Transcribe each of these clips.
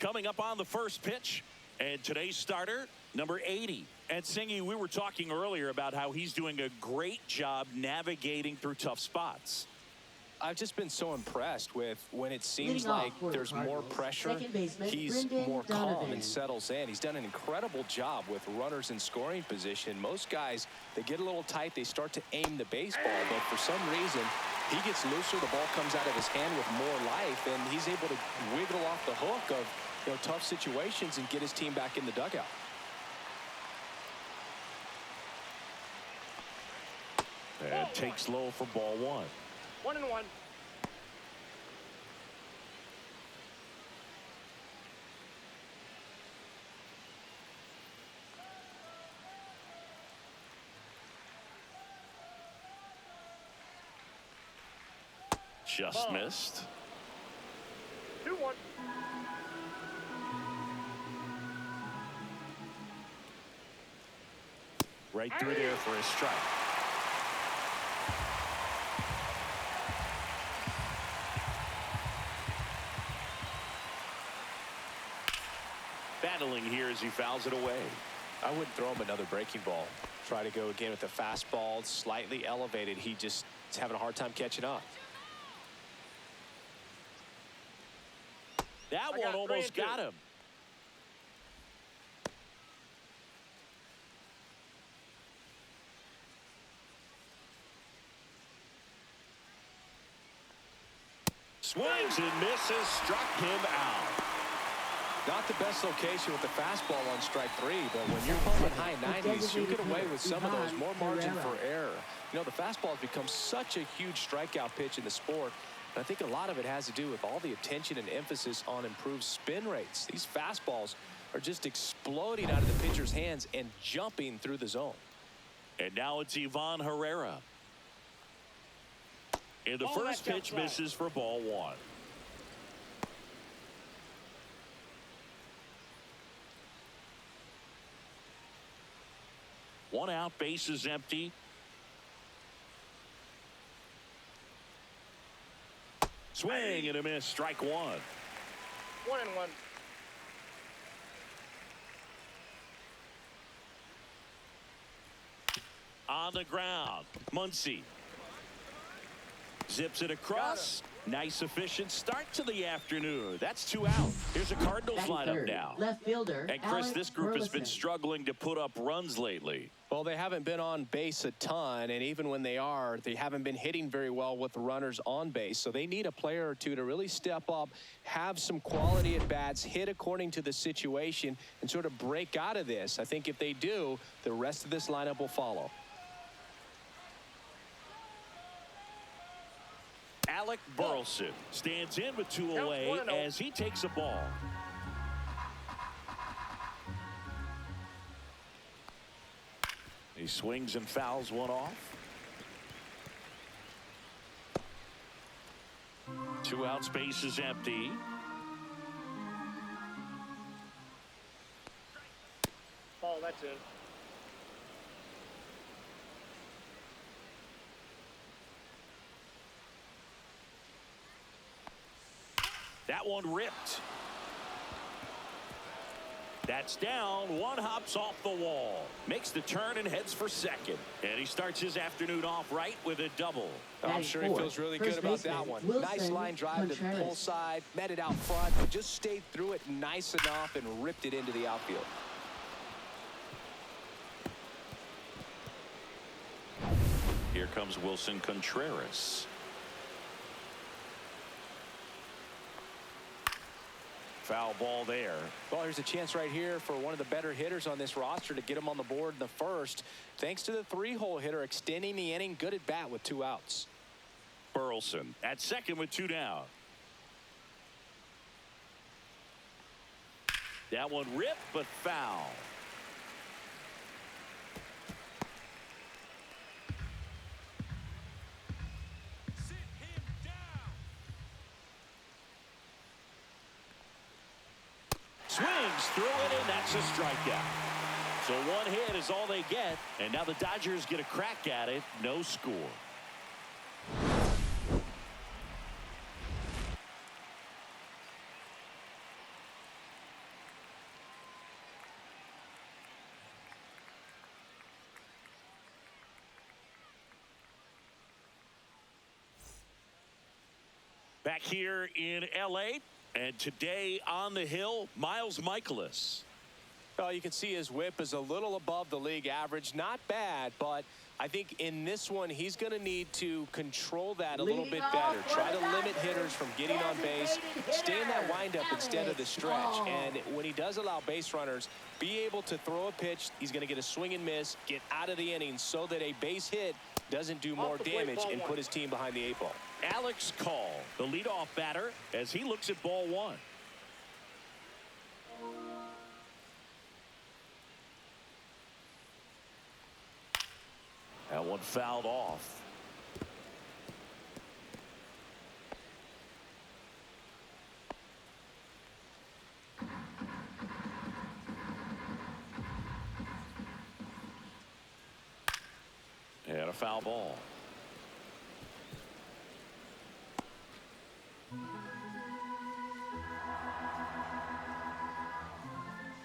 Coming up on the first pitch, and today's starter, number 80. And Singy, we were talking earlier about how he's doing a great job navigating through tough spots. I've just been so impressed with when it seems like there's more pressure, he's more calm and settles in. He's done an incredible job with runners in scoring position. Most guys, they get a little tight, they start to aim the baseball, but for some reason, he gets looser, the ball comes out of his hand with more life, and he's able to wiggle off the hook of tough situations and get his team back in the dugout. And takes low for ball 1. 1-1. Just missed. 2-1. Right through there for a strike. Battling here as he fouls it away. I wouldn't throw him another breaking ball. Try to go again with the fastball, slightly elevated. He just is having a hard time catching up. That one almost got him. Swings and misses, struck him out. Not the best location with the fastball on strike 3, but when you're pumping high 90s, you get away with some of those, more margin for error. The fastball has become such a huge strikeout pitch in the sport. And I think a lot of it has to do with all the attention and emphasis on improved spin rates. These fastballs are just exploding out of the pitcher's hands and jumping through the zone. And now it's Ivan Herrera. And the first pitch misses for ball 1. One out, bases empty. Swing and a miss, strike 1. 1-1. On the ground, Muncy zips it across. Nice efficient start to the afternoon. That's 2 out. Here's a Cardinals lineup now. Left fielder. And Chris, this group has been struggling to put up runs lately. Well, they haven't been on base a ton, and even when they are, they haven't been hitting very well with the runners on base. So they need a player or two to really step up, have some quality at bats, hit according to the situation, and sort of break out of this. I think if they do, the rest of this lineup will follow. Alec Burleson stands in with 2 away as he takes a ball. He swings and fouls one off. 2 out, space is empty. Ball, that's in. That one ripped. That's down. One hops off the wall. Makes the turn and heads for second. And he starts his afternoon off right with a double. I'm sure he feels really good about that one. Nice line drive to the pull side. Met it out front, but just stayed through it nice enough and ripped it into the outfield. Here comes Wilson Contreras. Foul ball there. Well, here's a chance right here for one of the better hitters on this roster to get him on the board in the first. Thanks to the 3-hole hitter extending the inning. Good at bat with 2 outs. Burleson at second with 2 down. That one ripped, but foul. Swings through it, and that's a strikeout. So 1 hit is all they get, and now the Dodgers get a crack at it. No score. Back here in L.A. and today on the hill, Miles Michaelis. Oh, you can see his whip is a little above the league average. Not bad, but I think in this one, he's going to need to control that a little bit better. Try to limit hitters from getting on base. Stay in that windup instead of the stretch. And when he does allow base runners, be able to throw a pitch. He's going to get a swing and miss, get out of the inning so that a base hit doesn't do more damage and put his team behind the 8 ball. Alex Call, the leadoff batter, as he looks at ball 1. That one fouled off. And a foul ball.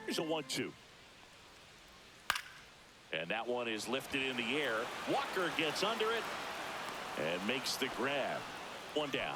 Here's a 1-2. And that one is lifted in the air. Walker gets under it and makes the grab. 1 down.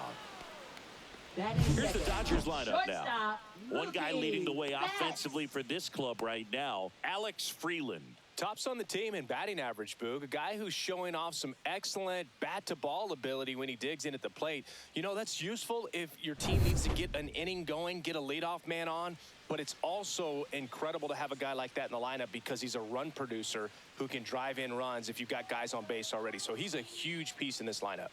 Here's the Dodgers lineup now. One guy leading the way offensively for this club right now, Alex Freeland. Tops on the team in batting average, Boog. A guy who's showing off some excellent bat-to-ball ability when he digs in at the plate. You know, that's useful if your team needs to get an inning going, get a leadoff man on. But it's also incredible to have a guy like that in the lineup because he's a run producer who can drive in runs if you've got guys on base already. So he's a huge piece in this lineup.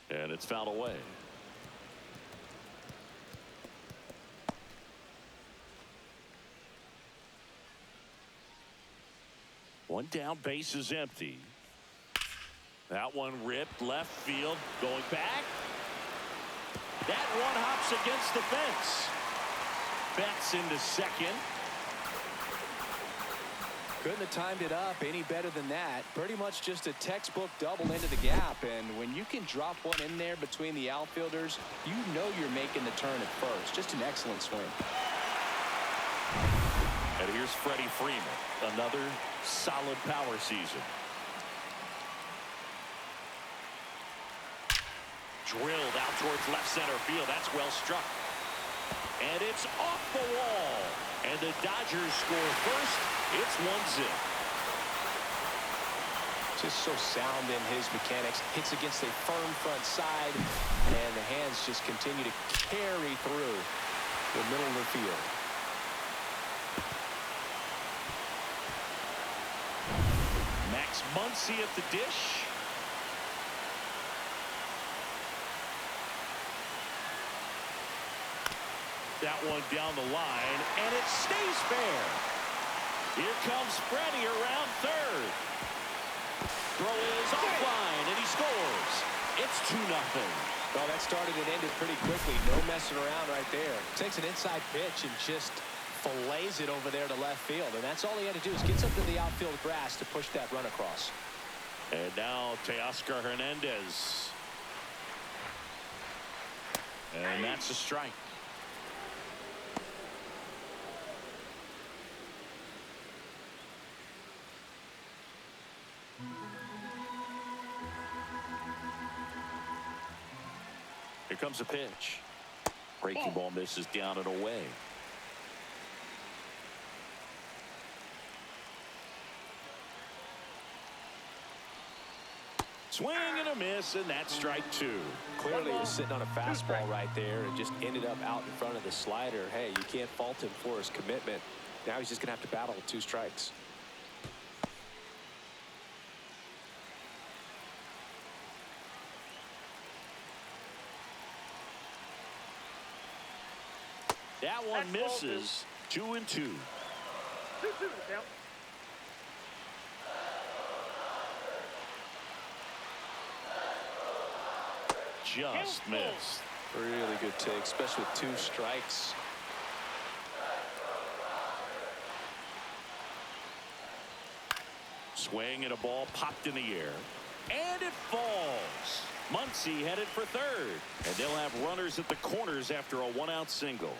And it's fouled away. One down, base is empty. That one ripped left field, going back. That one hops against the fence. Betts into second. Couldn't have timed it up any better than that. Pretty much just a textbook double into the gap. And when you can drop one in there between the outfielders, you know you're making the turn at first. Just an excellent swing. And here's Freddie Freeman. Another solid power season. Drilled out towards left center field. That's well struck. And it's off the wall. And the Dodgers score first. It's 1-0. Just so sound in his mechanics. Hits against a firm front side. And the hands just continue to carry through the middle of the field. Max Muncy at the dish. That one down the line, and it stays fair. Here comes Freddie around third. Throw is offline, and he scores. It's 2-0. Well, that started and ended pretty quickly. No messing around right there. Takes an inside pitch and just fillets it over there to left field. And that's all he had to do is get something to the outfield grass to push that run across. And now Teoscar Hernandez. And that's a strike. Here comes a pitch. Breaking ball misses down and away. Swing and a miss, and that's strike 2. Clearly he was sitting on a fastball right there and just ended up out in front of the slider. Hey, you can't fault him for his commitment. Now he's just going to have to battle with 2 strikes. That one misses. 2-2. 2-2 count. Just missed. Really good take, especially with 2 strikes. Swing and a ball popped in the air. And it falls. Muncy headed for third. And they'll have runners at the corners after a 1-out single.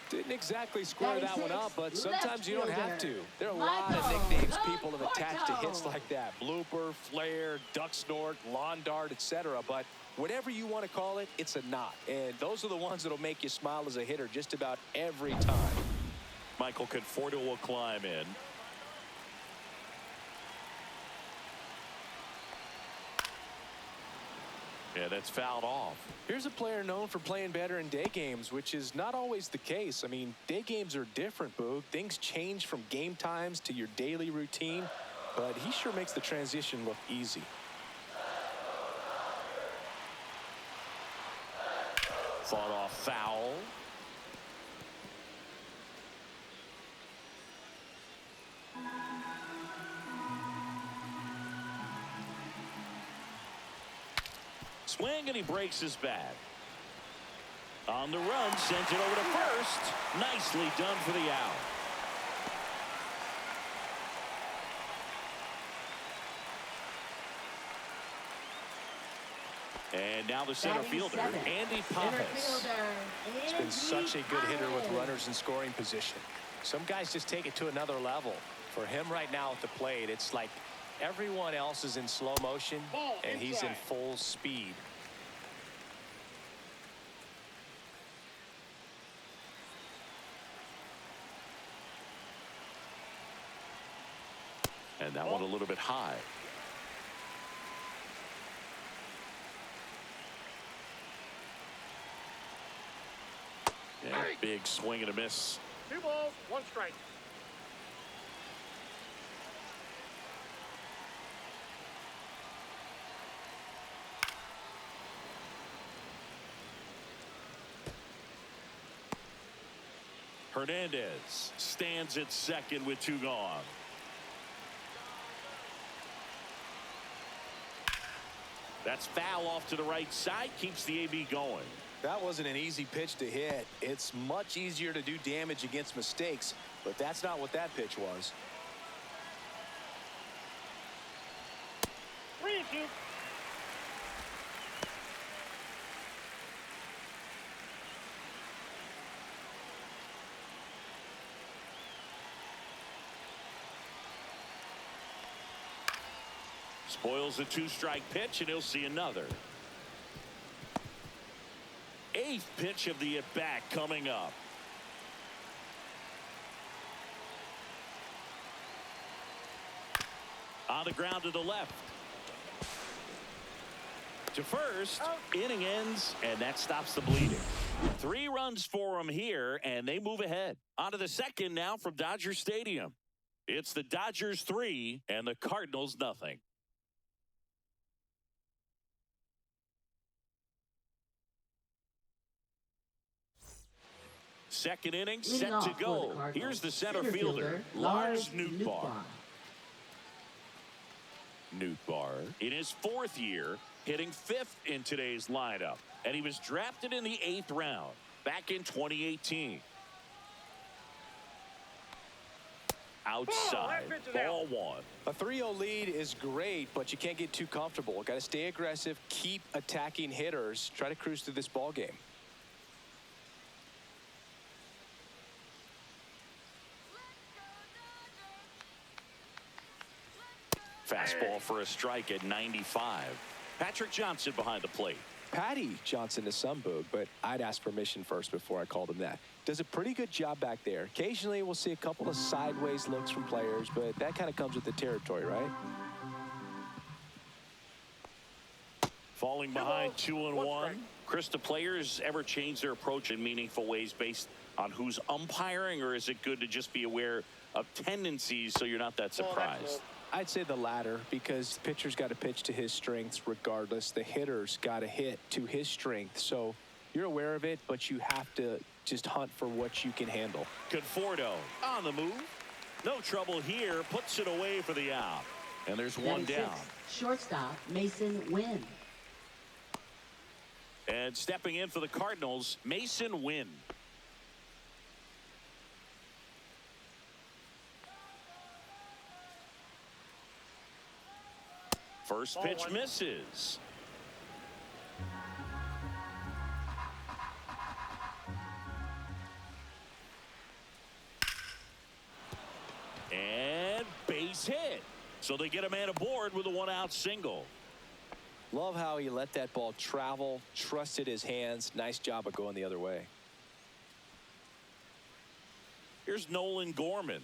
Didn't exactly square that one up, but sometimes you don't have to. There are a lot of nicknames people have attached to hits like that. Blooper, flare, duck snort, lawn dart, etc. But whatever you want to call it, it's a knock. And those are the ones that'll make you smile as a hitter just about every time. Michael Conforto will climb in. Yeah, that's fouled off. Here's a player known for playing better in day games, which is not always the case. I mean, day games are different, Boog. Things change from game times to your daily routine, but he sure makes the transition look easy. Fought off foul. Swing, and he breaks his bat. On the run, sends it over to first. Nicely done for the out. And now the center fielder, Andy Pappas. He's been such a good hitter with runners in scoring position. Some guys just take it to another level. For him right now at the plate, it's like everyone else is in slow motion, and he's in full speed. And that one a little bit high. And a big swing and a miss. 2 balls, 1 strike. Hernandez stands at second with 2 gone. That's foul off to the right side, keeps the AB going. That wasn't an easy pitch to hit. It's much easier to do damage against mistakes, but that's not what that pitch was. 3-2. Spoils the 2-strike pitch, and he'll see another. 8th pitch of the at-bat coming up. On the ground to the left. To first. Inning ends, and that stops the bleeding. 3 runs for him here, and they move ahead. On to the second now from Dodger Stadium. It's the Dodgers 3 and the Cardinals nothing. Second inning set to go. Here's the center fielder, Lars Nootbaar. Nootbaar in his 4th year, hitting 5th in today's lineup, and he was drafted in the 8th round back in 2018. Outside, ball 1. A 3-0 lead is great, but you can't get too comfortable. Got to stay aggressive, keep attacking hitters, try to cruise through this ball game. Fastball for a strike at 95. Patrick Johnson behind the plate. Patty Johnson to some, Boog, but I'd ask permission first before I called him that. Does a pretty good job back there. Occasionally we'll see a couple of sideways looks from players, but that kind of comes with the territory, right? Falling behind 2-1. Chris, do players ever change their approach in meaningful ways based on who's umpiring, or is it good to just be aware of tendencies so you're not that surprised? I'd say the latter, because the pitcher's got to pitch to his strengths regardless. The hitter's got to hit to his strength. So you're aware of it, but you have to just hunt for what you can handle. Conforto on the move. No trouble here. Puts it away for the out. And there's 1 down. Shortstop Mason Wynn. And stepping in for the Cardinals, Mason Wynn. First pitch misses. base hit. So they get a man aboard with a one-out single. Love how he let that ball travel, trusted his hands. Nice job of going the other way. Here's Nolan Gorman.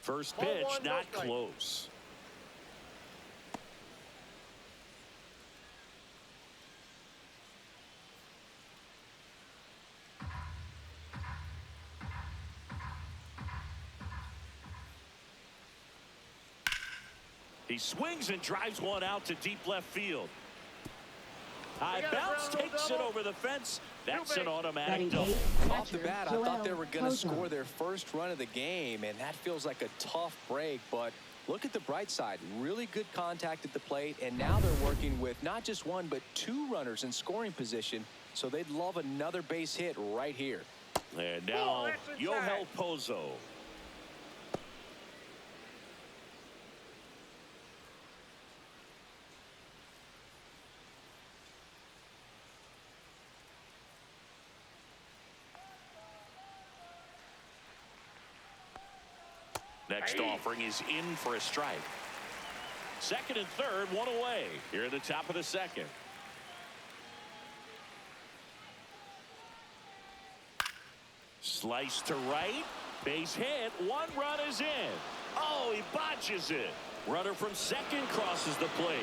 First pitch, not close. He swings and drives one out to deep left field. High bounce takes it over the fence. That's an automatic double. Off the bat, I thought they were going to score their first run of the game, and that feels like a tough break. But look at the bright side. Really good contact at the plate, and now they're working with not just one, but two runners in scoring position. So they'd love another base hit right here. And now Yoel Pozo. Next offering is in for a strike. Second and third, one away. Here at the top of the second. Slice to right. Base hit. One run is in. Oh, he botches it. Runner from second crosses the plate.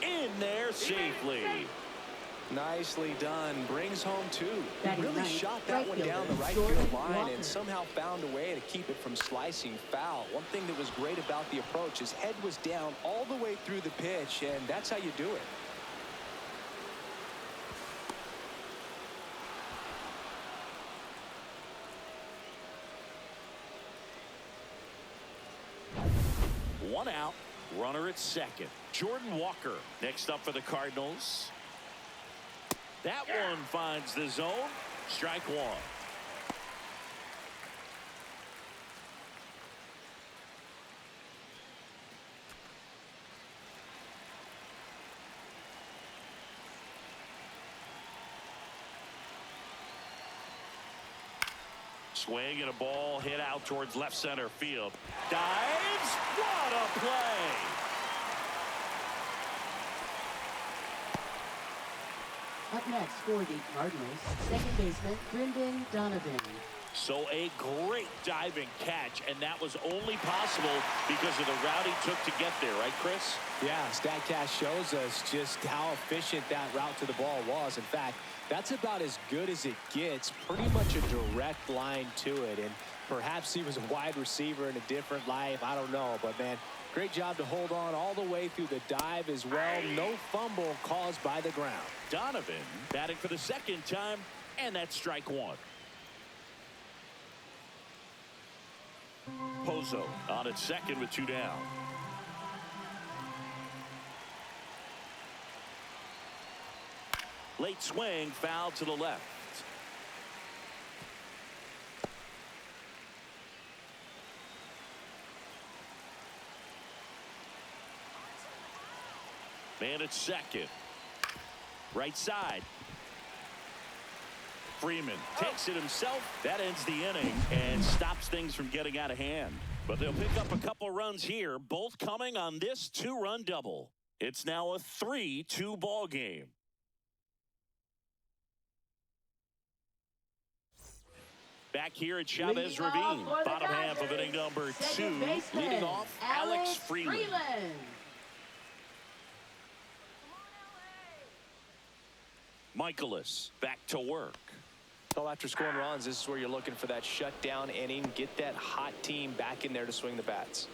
In there safely. Nicely done. Brings home two. That really nice. shot that one down the right field line and somehow found a way to keep it from slicing foul. One thing that was great about the approach, his head was down all the way through the pitch, and that's how you do it. One out. Runner at second. Jordan Walker next up for the Cardinals. That one finds the zone. Strike one. Swing and a ball hit out towards left center field. Dives. What a play. Up next for the Cardinals, second baseman Brendan Donovan. So a great diving catch, and that was only possible because of the route he took to get there, right, Chris? Yeah, StatCast shows us just how efficient that route to the ball was. In fact, that's about as good as it gets. Pretty much a direct line to it, and perhaps he was a wide receiver in a different life. I don't know, but man, great job to hold on all the way through the dive as well. No fumble caused by the ground. Donovan batting for the second time, and that's strike one. Pozo on at second with two down. Late swing, foul to the left. Man at second. Right side. Freeman takes it himself. That ends the inning and stops things from getting out of hand. But they'll pick up a couple runs here, both coming on this two-run double. It's now a 3-2 ball game. Back here at Chavez Ravine, bottom half of inning number 2. Leading off, Alex Freeland. Michaelis back to work. Well, after scoring runs, this is where you're looking for that shutdown inning. Get that hot team back in there to swing the bats.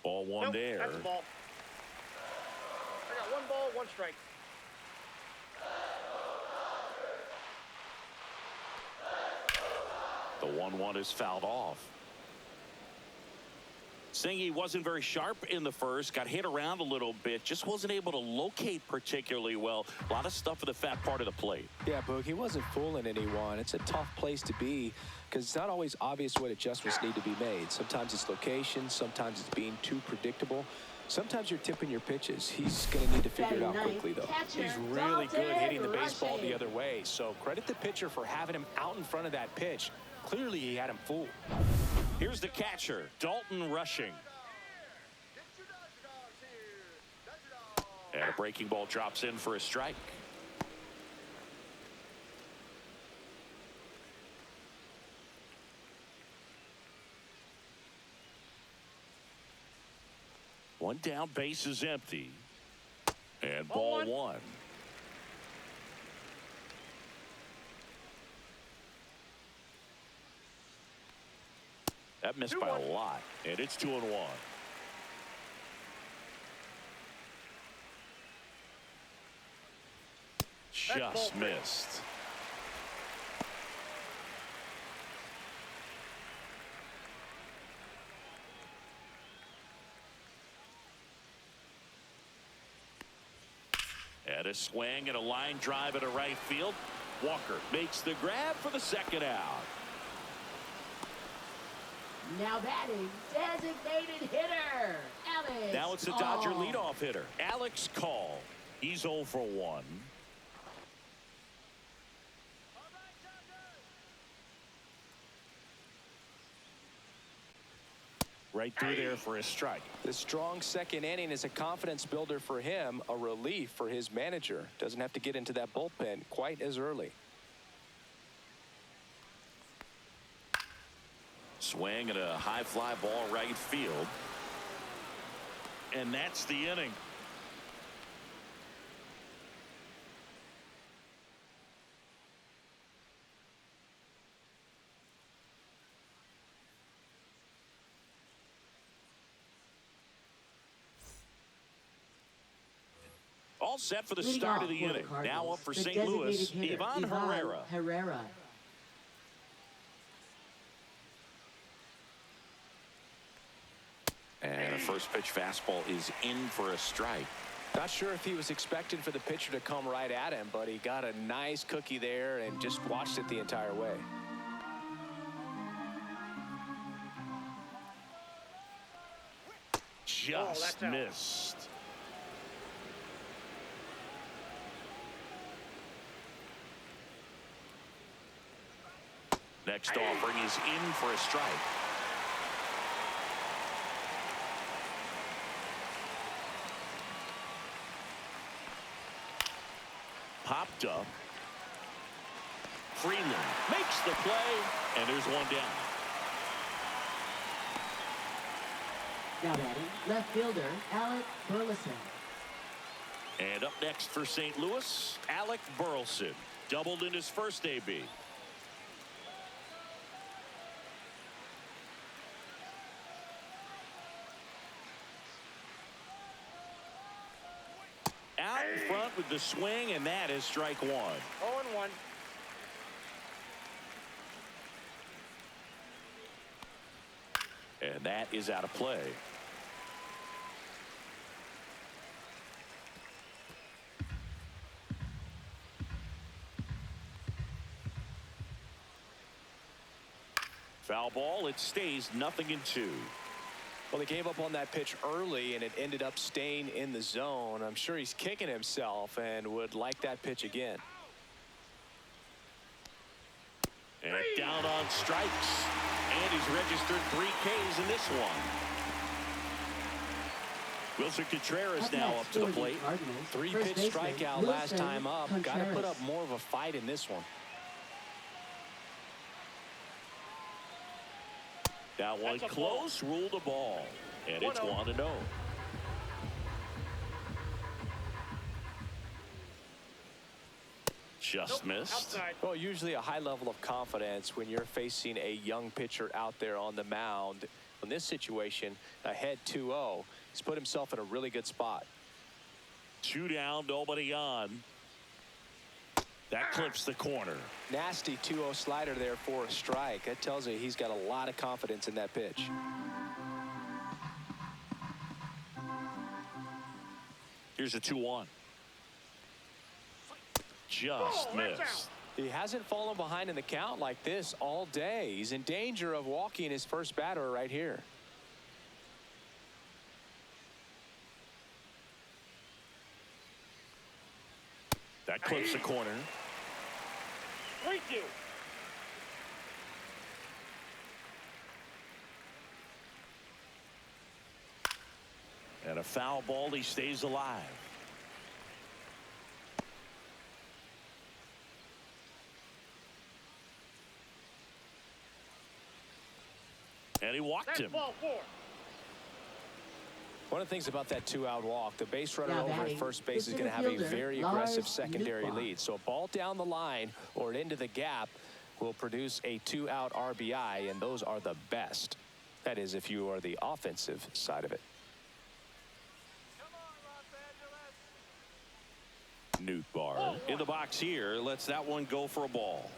Ball one there. That's a ball. I got one ball, one strike. The 1-1 is fouled off. Singy wasn't very sharp in the first, got hit around a little bit, just wasn't able to locate particularly well. A lot of stuff for the fat part of the plate. Yeah, Boog, he wasn't fooling anyone. It's a tough place to be because it's not always obvious what adjustments need to be made. Sometimes it's location, sometimes it's being too predictable. Sometimes you're tipping your pitches. He's going to need to figure it out quickly, though. He's really good hitting the baseball the other way. So credit the pitcher for having him out in front of that pitch. Clearly, he had him fooled. Here's the catcher, Dalton Rushing. And a breaking ball drops in for a strike. One down, base is empty. And ball one. That missed by a lot, and it's 2-1. Just missed. And a swing and a line drive into right field. Walker makes the grab for the second out. Now batting, designated hitter, Alex. Now it's the Dodger leadoff hitter, Alex Call. He's 0 for 1. Right through there for a strike. The strong second inning is a confidence builder for him, a relief for his manager. Doesn't have to get into that bullpen quite as early. Swing and a high fly ball right field. And that's the inning. All set for the start of the inning. Now up for St. Louis, Ivan Herrera. And a first pitch fastball is in for a strike. Not sure if he was expecting for the pitcher to come right at him, but he got a nice cookie there and just watched it the entire way. Just missed. Next offering is in for a strike. Popped up. Freeland makes the play, and there's one down. Now batting, left fielder, Alec Burleson. And up next for St. Louis, Alec Burleson. Doubled in his first AB. Out in front with the swing, and that is strike one. 0-1. And that is out of play. Foul ball. It stays 0-2. Well, they gave up on that pitch early, and it ended up staying in the zone. I'm sure he's kicking himself and would like that pitch again. And down on strikes. And he's registered 3 Ks in this one. Wilson Contreras now up to the plate. 3-pitch strikeout last time up. Got to put up more of a fight in this one. That one close, ruled a ball. And it's 1-0. Just missed. Well, usually a high level of confidence when you're facing a young pitcher out there on the mound. In this situation, ahead 2-0, he's put himself in a really good spot. 2 down, nobody on. That clips the corner. Nasty 2-0 slider there for a strike. That tells you he's got a lot of confidence in that pitch. Here's a 2-1. Just missed. He hasn't fallen behind in the count like this all day. He's in danger of walking his first batter right here. That clips the corner. 3-2. And a foul ball. He stays alive. And he walked him. Ball 4. One of the things about that 2-out walk, the base runner over at first base is going to have a very aggressive secondary lead. So a ball down the line or into the gap will produce a 2-out RBI, and those are the best. That is, if you are the offensive side of it. Nootbaar in the box here. Lets that one go for a ball.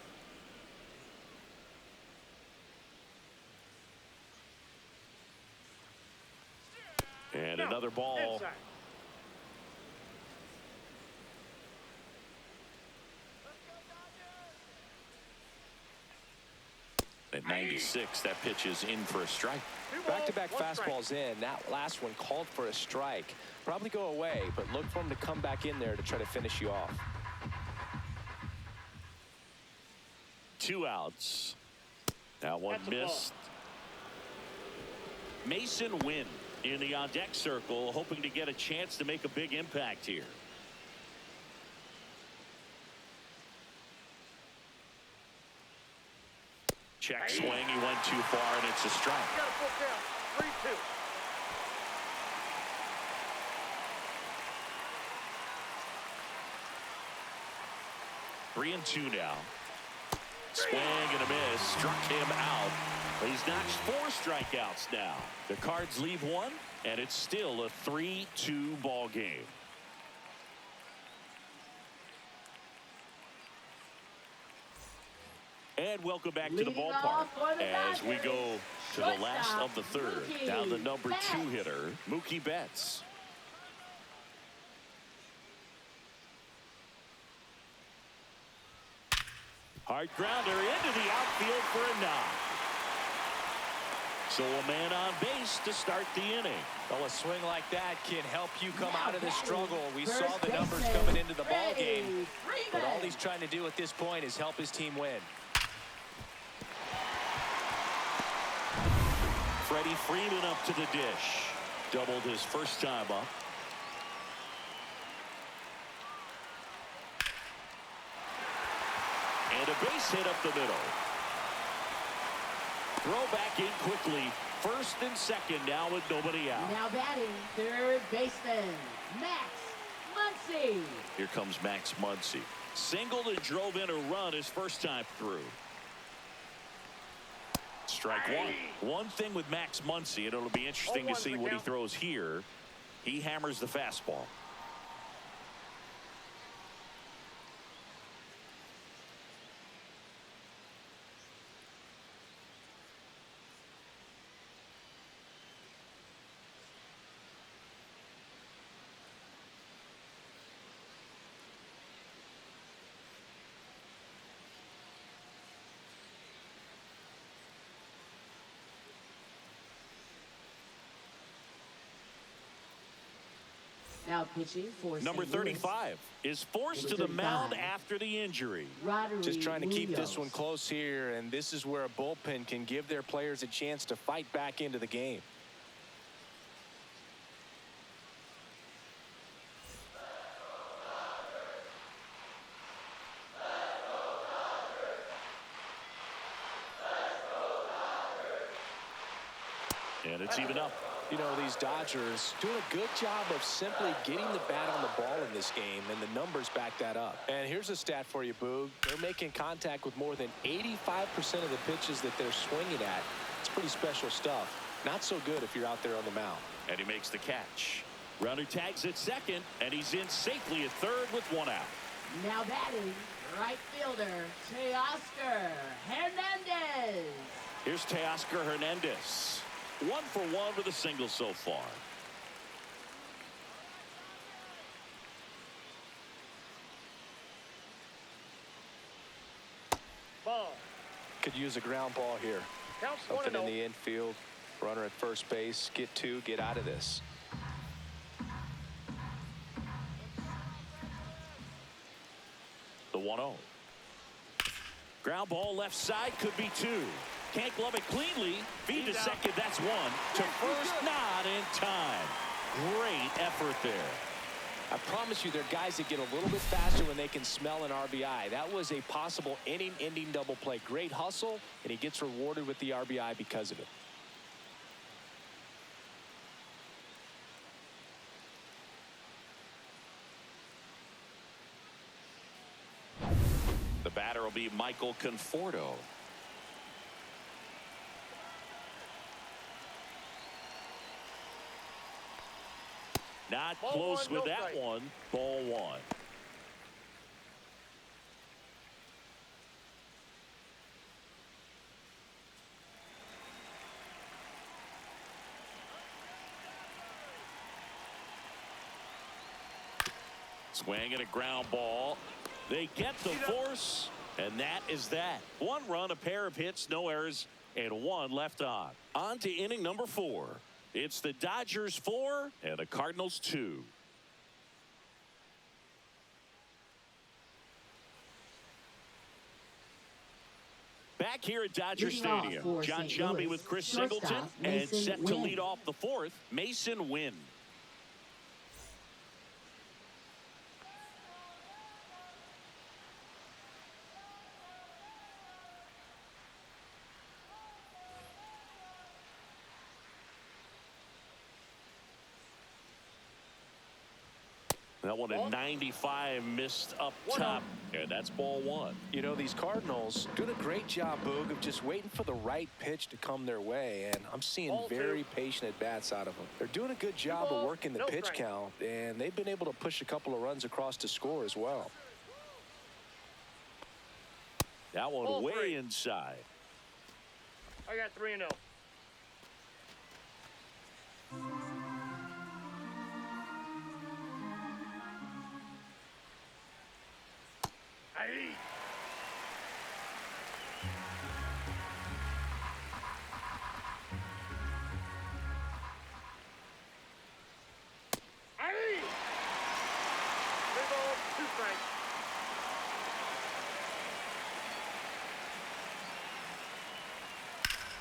And another ball. Inside. At 96, that pitch is in for a strike. Back-to-back One fastballs in. That last one called for a strike. Probably go away, but look for him to come back in there to try to finish you off. 2 outs. That one missed. Mason Wynn in the on-deck circle, hoping to get a chance to make a big impact here. Check swing. He went too far, and it's a strike. Got a foot down. 3-2. 3-2 now. Swing and a miss. Struck him out. He's notched 4 strikeouts now. The Cards leave 1, and it's still a 3-2 ball game. And welcome back to the ballpark as we go to the last of the third. Down the number 2 hitter, Mookie Betts. Hard grounder into the outfield for a knock. So a man on base to start the inning. Well, a swing like that can help you come out of the struggle. We saw the numbers coming into the ball game, but all he's trying to do at this point is help his team win. Freddie Freeman up to the dish. Doubled his first time up. And a base hit up the middle. Throw back in quickly. First and second now with nobody out. Now batting, third baseman, Max Muncy. Here comes Max Muncy. Singled and drove in a run his first time through. Strike one. One thing with Max Muncy, and it'll be interesting to see what he throws here. He hammers the fastball. Now pitching for Number St. Louis. 35 is forced to the mound after the injury. Just trying to keep this one close here, and this is where a bullpen can give their players a chance to fight back into the game. And it's even up. You know, these Dodgers doing a good job of simply getting the bat on the ball in this game, and the numbers back that up. And here's a stat for you, Boog. They're making contact with more than 85% of the pitches that they're swinging at. It's pretty special stuff. Not so good if you're out there on the mound. And he makes the catch. Runner tags at second, and he's in safely at third with 1 out. Now batting, right fielder, Teoscar Hernandez. Here's Teoscar Hernandez. 1 for 1 with a single so far. Ball. Could use a ground ball here. Counts Something 1-0. in the infield. Runner at first base. Get 2. Get out of this. Ground ball left side, could be two. Can't glove it cleanly. Feed to second, that's one. To first, not in time. Great effort there. I promise you, there are guys that get a little bit faster when they can smell an RBI. That was a possible inning-ending double play. Great hustle, and he gets rewarded with the RBI because of it. The batter will be Michael Conforto. Not close with that one. Ball one. Swing and a ground ball. They get the force, and that is that. One run, a pair of hits, no errors, and one left on. On to inning number 4. It's the Dodgers 4 and the Cardinals 2. Back here at Dodger Stadium, John Shelby with Chris Singleton, and set to lead off the 4th, Mason Wynn. That one at 95, missed up top, and that's ball one. You know, these Cardinals doing a great job, Boog, of just waiting for the right pitch to come their way, and I'm seeing very patient at-bats out of them. They're doing a good job of working the pitch count, and they've been able to push a couple of runs across to score as well. That one way inside. I got 3-0.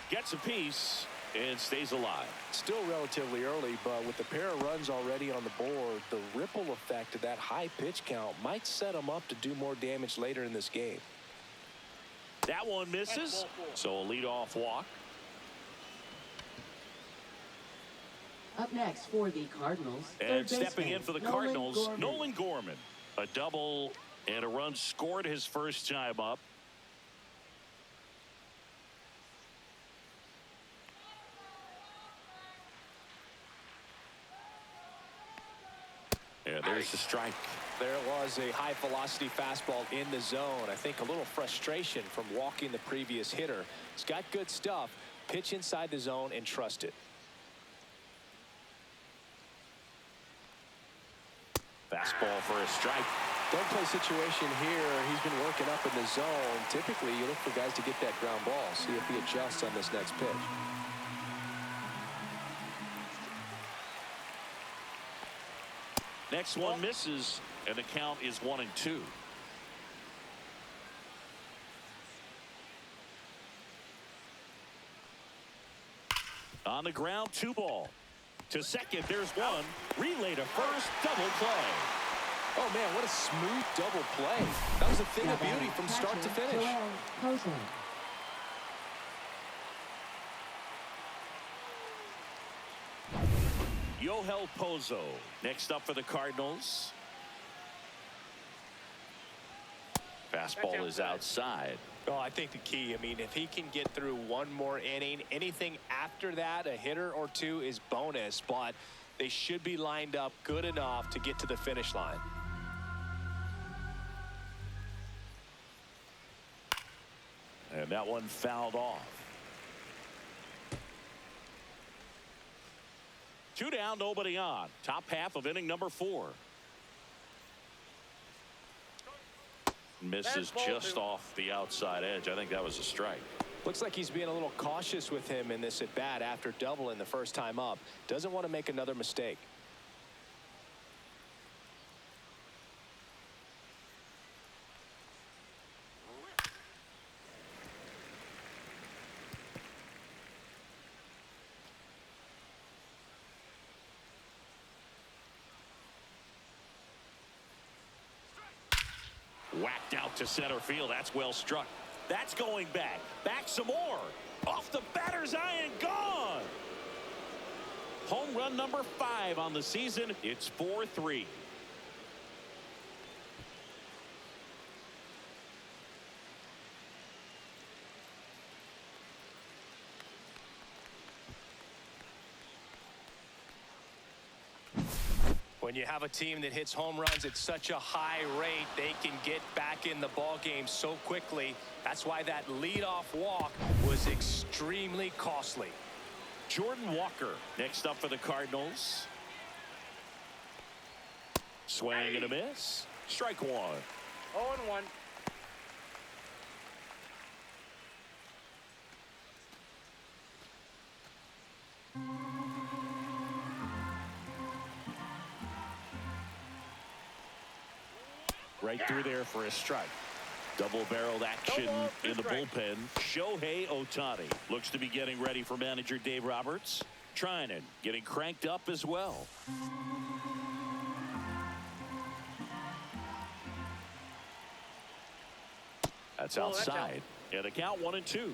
Gets a piece and stays alive. Still relatively early, but with the pair of runs already on the board, the ripple effect of that high pitch count might set them up to do more damage later in this game. That one misses, so a leadoff walk. Up next for the Cardinals. And stepping in for the Cardinals, Nolan Gorman. A double and a run scored his first time up. Yeah, there's the strike. There was a high velocity fastball in the zone. I think a little frustration from walking the previous hitter. It's got good stuff. Pitch inside the zone and trust it. Fastball for a strike. Don't play situation here. He's been working up in the zone. Typically, you look for guys to get that ground ball. See if he adjusts on this next pitch. Next one misses, and the count is 1-2. On the ground, 2 ball. To second, there's one. Relay to first, double play. Oh, man, what a smooth double play. That was a thing of beauty from start to finish. Yoel Pozo next up for the Cardinals. Fastball is outside. Oh, I think the key, I mean, if he can get through one more inning, anything after that, a hitter or two is bonus, but they should be lined up good enough to get to the finish line. And that one fouled off. 2 down, nobody on. Top half of inning number 4. Misses just off the outside edge. I think that was a strike. Looks like he's being a little cautious with him in this at bat after doubling the first time up. Doesn't want to make another mistake. To center field. That's well struck. That's going back. Back some more. Off the batter's eye and gone. Home run number 5 on the season. It's 4-3. When you have a team that hits home runs at such a high rate, they can get back in the ball game so quickly. That's why that leadoff walk was extremely costly. Jordan Walker next up for the Cardinals. Swing and a miss. Strike 1. 0-1. Right through there for a strike. Double-barreled action in the bullpen. Shohei Ohtani looks to be getting ready for manager Dave Roberts. Trinan getting cranked up as well. That's outside. Yeah, the count 1-2.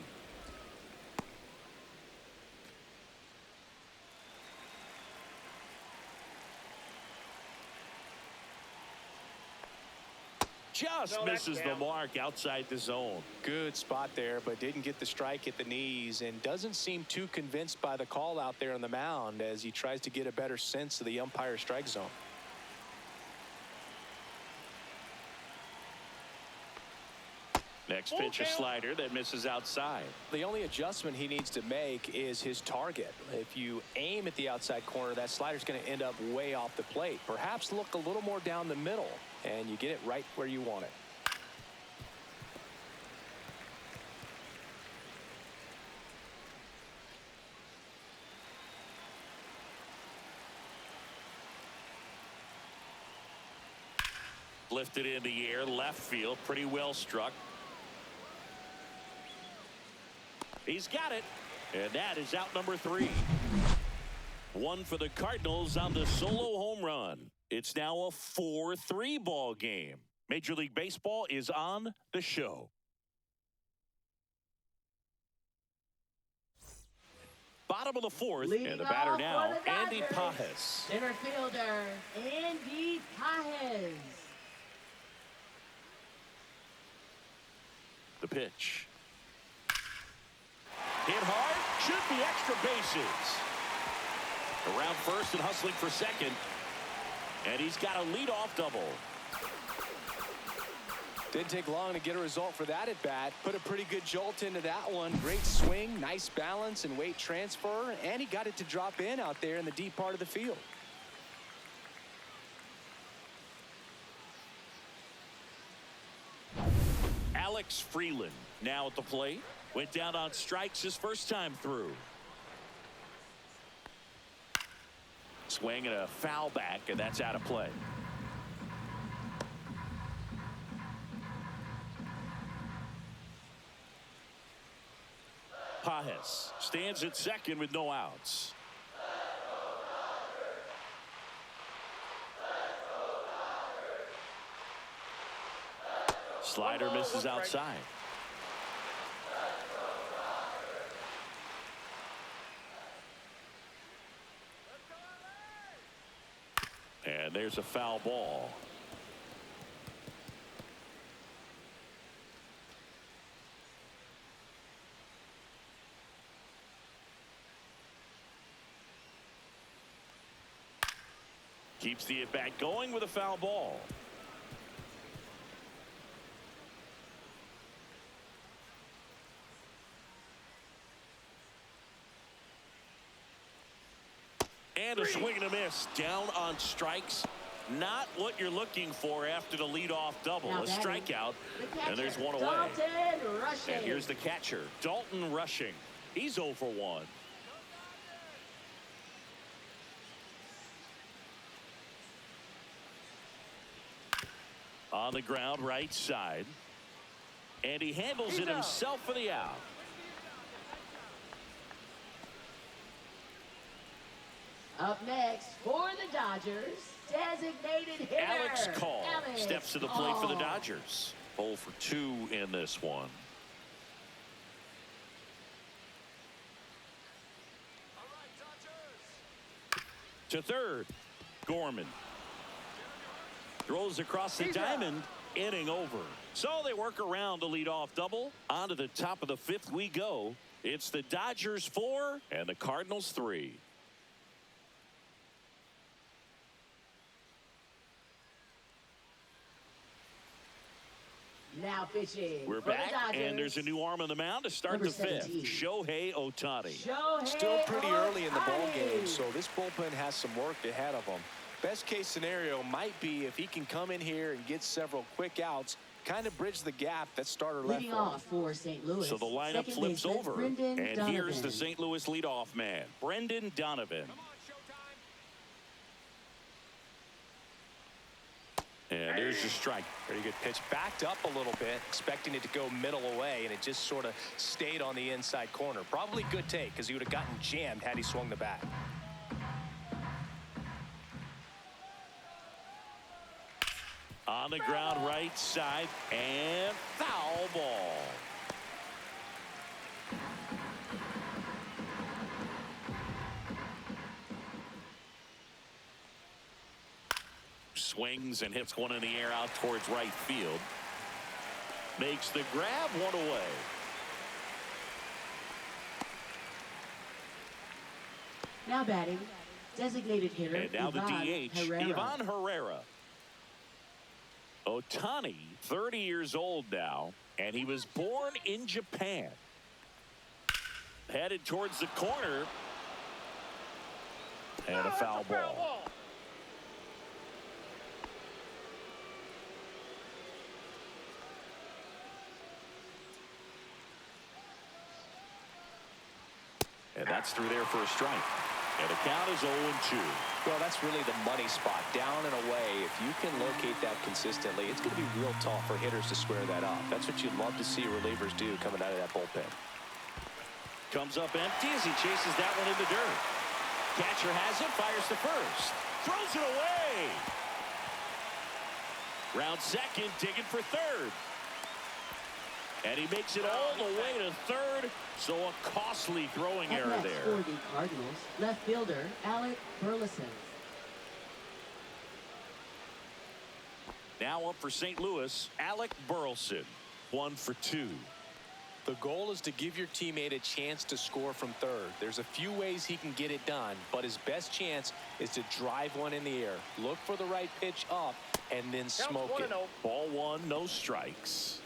Just misses the mark outside the zone. Good spot there, but didn't get the strike at the knees and doesn't seem too convinced by the call out there on the mound as he tries to get a better sense of the umpire strike zone. Next pitch, a slider that misses outside. The only adjustment he needs to make is his target. If you aim at the outside corner, that slider's going to end up way off the plate. Perhaps look a little more down the middle, and you get it right where you want it. Lifted in the air, left field, pretty well struck. He's got it, and that is out number 3. One for the Cardinals on the solo home run. It's now a 4-3 ball game. Major League Baseball is on the show. Bottom of the 4th, and the batter now, Andy Pajes. Center fielder, Andy Pajes. The pitch. Hit hard, should be extra bases. Around first and hustling for second. And he's got a leadoff double. Didn't take long to get a result for that at bat. Put a pretty good jolt into that one. Great swing, nice balance and weight transfer. And he got it to drop in out there in the deep part of the field. Alex Freeland now at the plate. Went down on strikes his first time through. Swing and a foul back, and that's out of play. Pajes stands at second with no outs. Slider misses outside. And there's a foul ball. Keeps the at-bat going with a foul ball. And a swing and a miss. Down on strikes. Not what you're looking for after the leadoff double. A strikeout. And there's one away. And here's the catcher, Dalton Rushing. He's 0 for 1. On the ground, right side. And he handles it himself for the out. Up next for the Dodgers, designated hitter Alex Call steps to the plate for the Dodgers. 0 for 2 in this one. To third, Gorman throws across the diamond, inning over. So they work around the leadoff double. On to the top of the 5th we go. It's the Dodgers 4 and the Cardinals 3. Now pitching. We're back, and there's a new arm on the mound to start the 5th. Shohei Ohtani. Still pretty early in the ball game, so this bullpen has some work ahead of them. Best case scenario might be if he can come in here and get several quick outs, kind of bridge the gap that starter left for St. Louis. So the lineup flips over, and here's the St. Louis leadoff man, Brendan Donovan. And there's the strike. Pretty good pitch. Backed up a little bit, expecting it to go middle away, and it just sort of stayed on the inside corner. Probably good take, because he would have gotten jammed had he swung the bat. On the ground right side, and foul ball. Swings and hits one in the air out towards right field. Makes the grab, one away. Now batting, designated hitter. And now the DH, Ivan Herrera. Ohtani, 30 years old now, and he was born in Japan. Headed towards the corner. And a foul ball. And that's through there for a strike. And the count is 0-2. Well, that's really the money spot. Down and away, if you can locate that consistently, it's going to be real tough for hitters to square that up. That's what you'd love to see relievers do coming out of that bullpen. Comes up empty as he chases that one in the dirt. Catcher has it, fires to first. Throws it away. Round second, digging for third. And he makes it all the way to third. So a costly throwing error there. For the Cardinals, left fielder Alec Burleson. Now up for St. Louis, Alec Burleson, 1 for 2. The goal is to give your teammate a chance to score from third. There's a few ways he can get it done, but his best chance is to drive one in the air. Look for the right pitch up and then smoke it. Ball one, no strikes.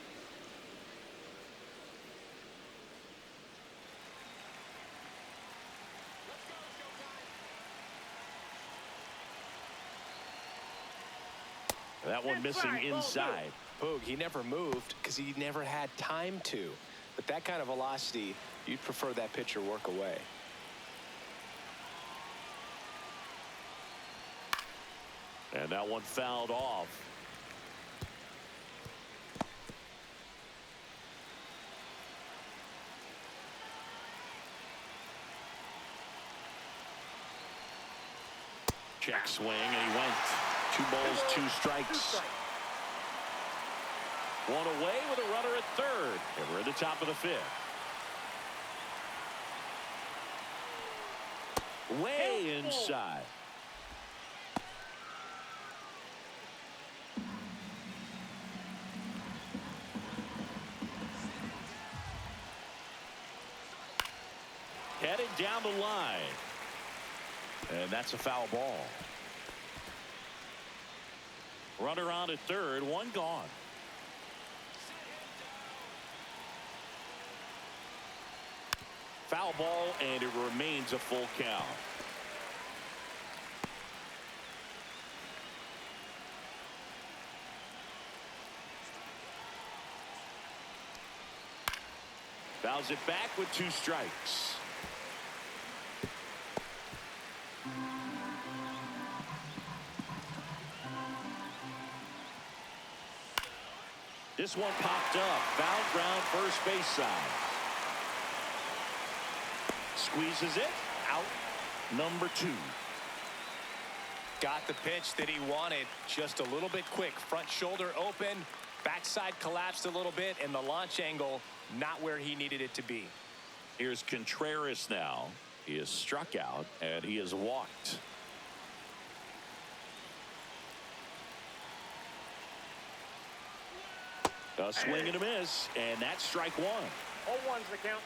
That one missing inside. Boog, he never moved because he never had time to. But that kind of velocity, you'd prefer that pitcher work away. And that one fouled off. Check swing, and he went. 2 balls, 2 strikes. One away with a runner at third. And we're at the top of the 5th. Way inside. Headed down the line. And that's a foul ball. Runner on at third, 1 gone. Foul ball, and it remains a full count. Fouls it back with 2 strikes. This one popped up. Foul ground, first base side. Squeezes it. Out. Number 2. Got the pitch that he wanted. Just a little bit quick. Front shoulder open. Backside collapsed a little bit, and the launch angle not where he needed it to be. Here's Contreras now. He is struck out, and he is walked. A swing and a miss, and that's strike one. 0-1's the count.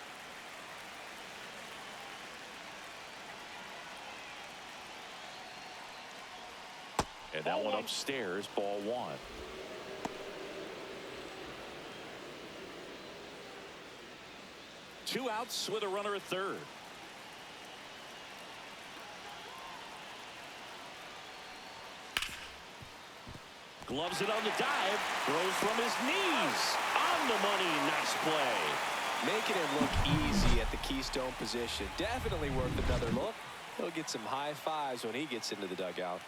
And that one upstairs, ball one. Two outs with a runner at third. Gloves it on the dive. Throws from his knees. On the money. Nice play. Making it look easy at the keystone position. Definitely worth another look. He'll get some high fives when he gets into the dugout.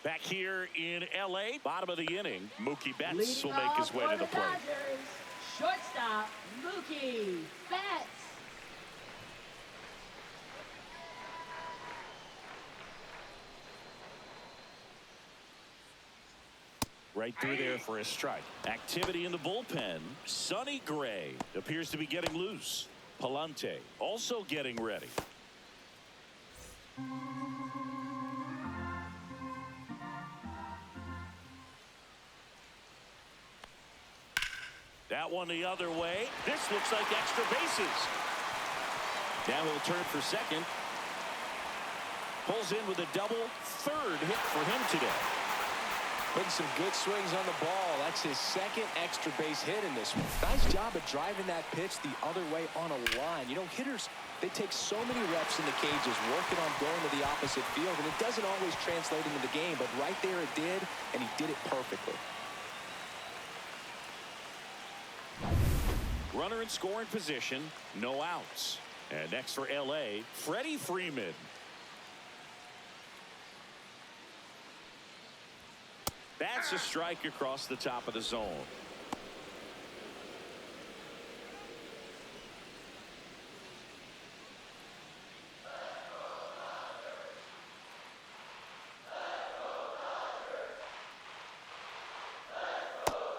Back here in L.A., bottom of the inning, Mookie Betts will make his way to the plate. Dodgers, shortstop, Mookie Betts. Right through there for a strike. Activity in the bullpen. Sonny Gray appears to be getting loose. Palante also getting ready. That one the other way. This looks like extra bases. Now he'll turn for second. Pulls in with a double. Third hit for him today. Putting some good swings on the ball. That's his second extra base hit in this one. Nice job of driving that pitch the other way on a line. You know, hitters, they take so many reps in the cages working on going to the opposite field, and it doesn't always translate into the game, but right there it did, and he did it perfectly. Runner in scoring position, no outs. And next for L.A., Freddie Freeman. That's a strike across the top of the zone.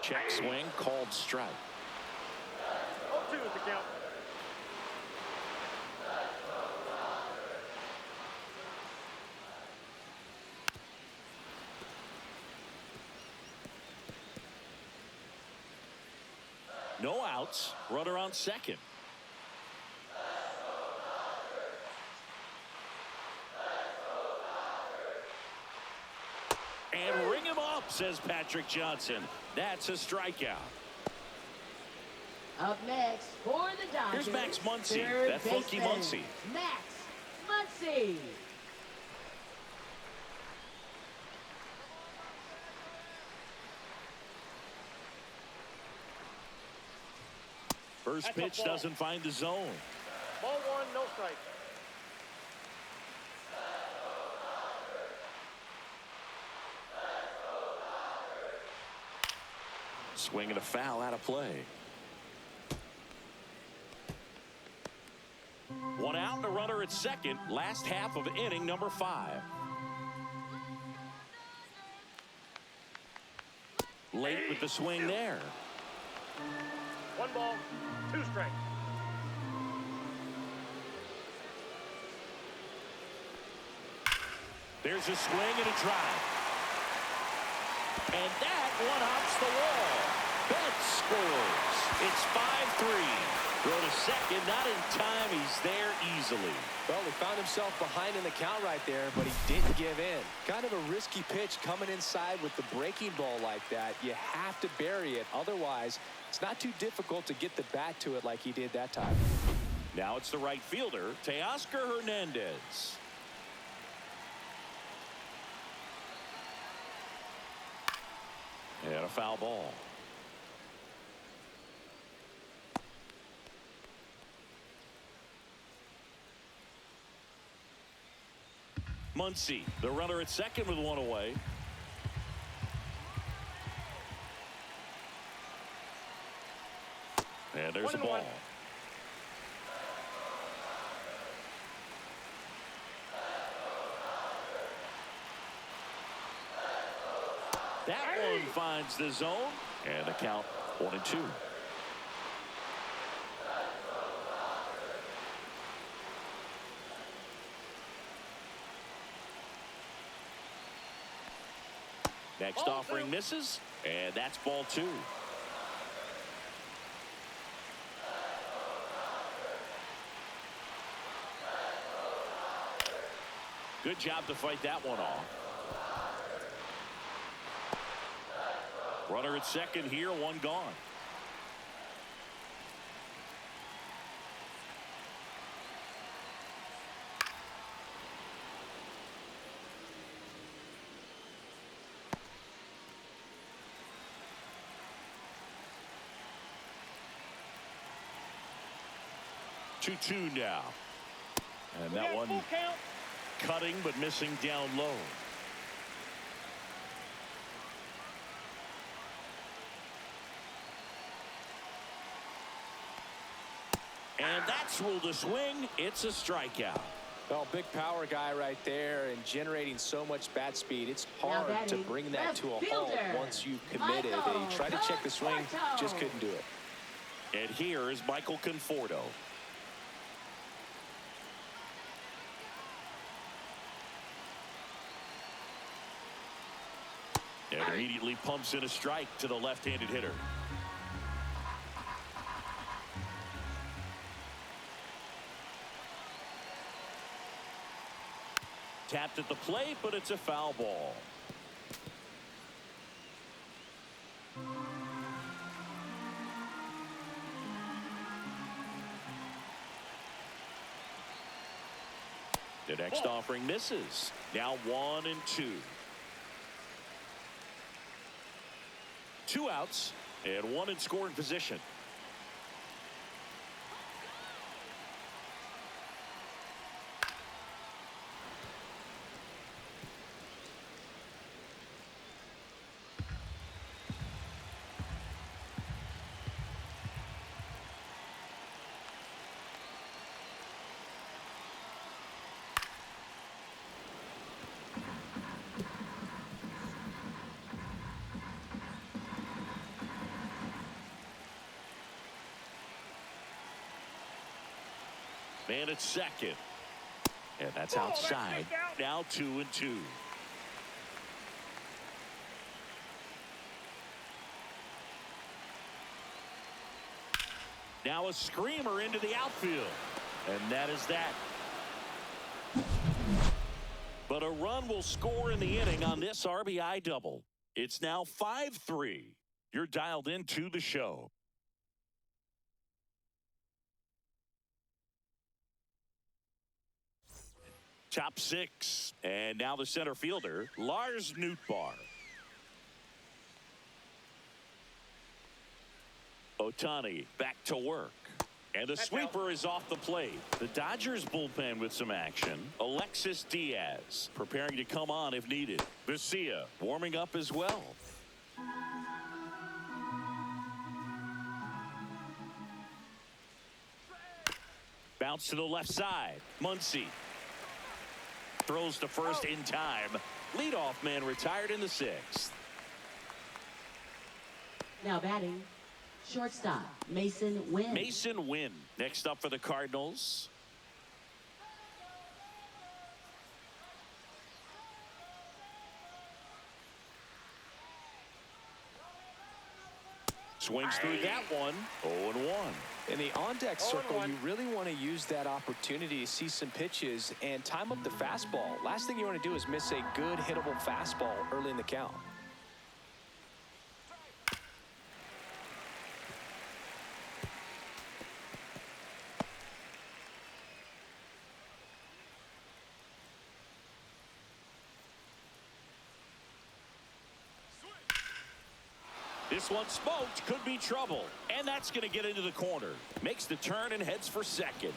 Check swing, called strike. 0-2 is the count. No outs. Runner on second. And ring him up, says Patrick Johnson. That's a strikeout. Up next for the Dodgers. Here's Max Muncy, third that funky baseman, Muncy. Max Muncy. First That's a pitch ball. doesn't find the zone. Ball one, no strike. Swing and a foul out of play. One out and a runner at second. Last half of inning number 5. Late with the swing there. 1 ball, 2 strikes. There's a swing and a drive. And that one hops the wall. Betts scores. It's 5-3. Throw to second, not in time. He's there easily. Well, he found himself behind in the count right there, but he didn't give in. Kind of a risky pitch coming inside with the breaking ball like that. You have to bury it. Otherwise, it's not too difficult to get the bat to it like he did that time. Now it's the right fielder, Teoscar Hernandez. And a foul ball. Muncy, the runner at second with one away. And there's a ball. 1-1. That one finds the zone, and the count 1-2. Next offering misses, and that's ball 2. Good job to fight that one off. Runner at second here, one gone. Two now. And that one cutting but missing down low. And that's ruled a swing. It's a strikeout. Well, big power guy right there and generating so much bat speed. It's hard to bring that to a halt once you've committed. He tried to check the swing, just couldn't do it. And here is Michael Conforto. And immediately pumps in a strike to the left-handed hitter. Tapped at the plate, but it's a foul ball. The next offering misses. Now 1-2. 2 outs and 1 in scoring position. Man at second. And that's outside. Now 2-2. Now a screamer into the outfield. And that is that. But a run will score in the inning on this RBI double. It's now 5-3. You're dialed into the show. Top 6. And now the center fielder, Lars Nootbaar. Ohtani back to work. And the sweeper is off the plate. The Dodgers bullpen with some action. Alexis Diaz preparing to come on if needed. Vesia warming up as well. Bounce to the left side. Muncy throws to first in time. Leadoff man retired in the 6th. Now batting, shortstop, Mason Wynn. Mason Wynn next up for the Cardinals. Swings through that one. 0-1. In the on-deck circle, you really want to use that opportunity to see some pitches and time up the fastball. Last thing you want to do is miss a good hittable fastball early in the count. This one smoked, could be trouble. And that's going to get into the corner. Makes the turn and heads for second.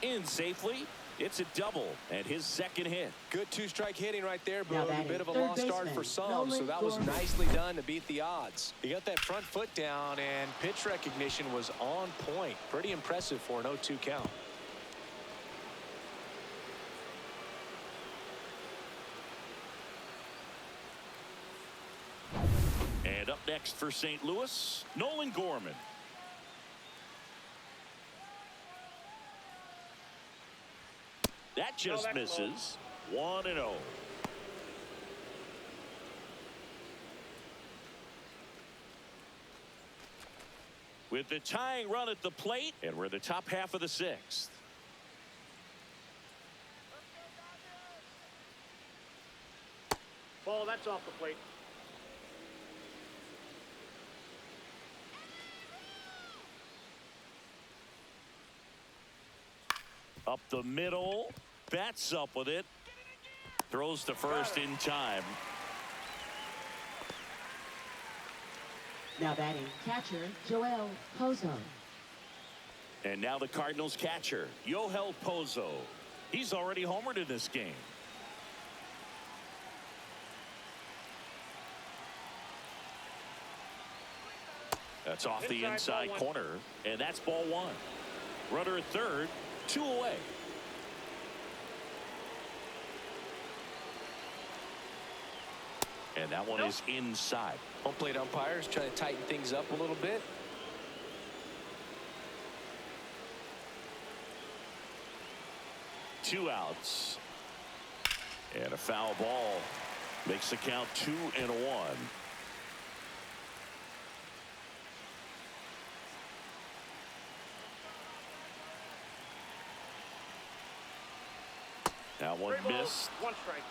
In safely. It's a double and his second hit. Good 2-strike hitting right there, but a bit of a lost start for some. Nolan so that was Gorman. nicely done to beat the odds. He got that front foot down and pitch recognition was on point. Pretty impressive for an 0-2 count. next for St. Louis, Nolan Gorman. That just misses. 1-0. With the tying run at the plate, and we're in the top half of the sixth. Ball, that's off the plate. Up the middle. Bats up with it. Throws to first in time. Now batting, catcher, Joel Pozo. And now the Cardinals catcher, Yoel Pozo. He's already homered in this game. That's off the inside corner, and that's ball one. Runner at third, 2 away. And that one is inside. Home plate umpires trying to tighten things up a little bit. Two outs. And a foul ball makes the count 2-1. Now one missed. 1 strike.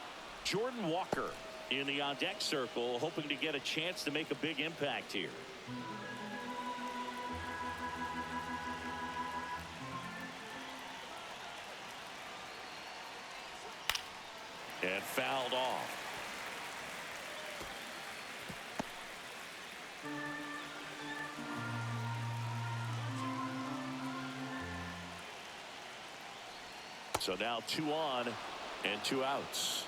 Jordan Walker in the on-deck circle, hoping to get a chance to make a big impact here. And fouled off. So now 2 on and 2 outs.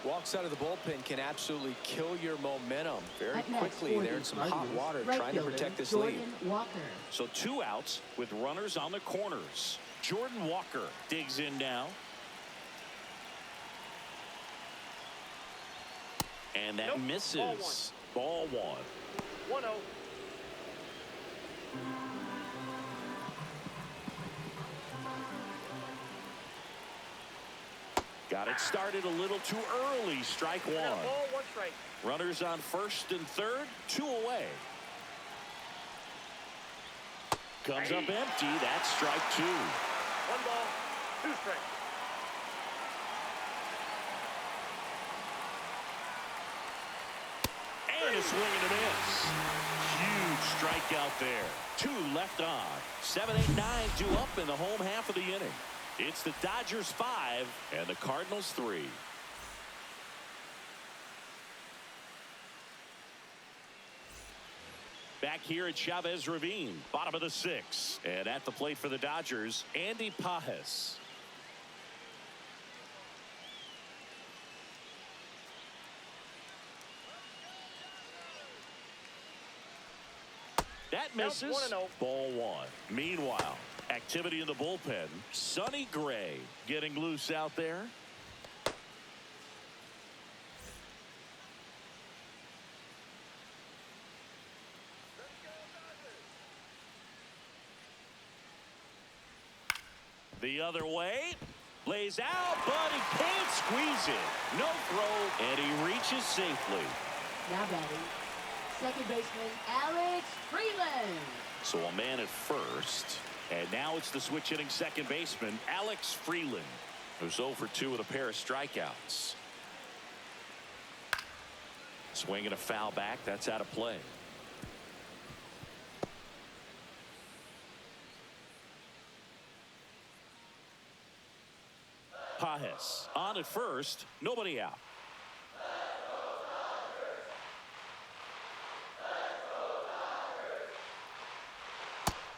Walks out of the bullpen can absolutely kill your momentum very Up next quickly. for They're the in some hot Cardinals, water right trying to fielder, protect this Jordan lead. Walker. So 2 outs with runners on the corners. Jordan Walker digs in now. And that misses. Ball one. 1-0. Got it started a little too early. Strike one. Ball, 1 strike. Runners on first and third, 2 away. Comes up empty. That's strike 2. 1 ball, 2 strikes. And a swing and a miss. Huge strikeout there. 2 left on. 7, 8, 9 due up in the home half of the inning. It's the Dodgers 5 and the Cardinals 3. Back here at Chavez Ravine, bottom of the 6th. And at the plate for the Dodgers, Andy Pajes. That misses. 1-0. Ball one. Meanwhile, activity in the bullpen. Sonny Gray getting loose out there. The other way. Lays out, but he can't squeeze it. No throw, and he reaches safely. Now batting, second baseman Alex Freeland. So a man at first. And now it's the switch hitting second baseman, Alex Freeland, who's 0 for 2 with a pair of strikeouts. Swing and a foul back. That's out of play. Pajes on at first. Nobody out.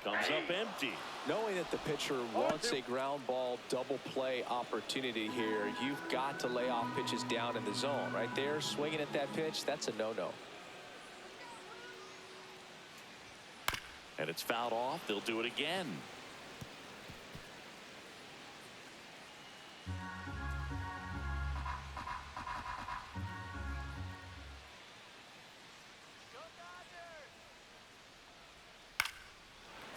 Comes up empty. Knowing that the pitcher wants a ground ball double play opportunity here, you've got to lay off pitches down in the zone. Right there, swinging at that pitch, that's a no-no. And it's fouled off. They'll do it again.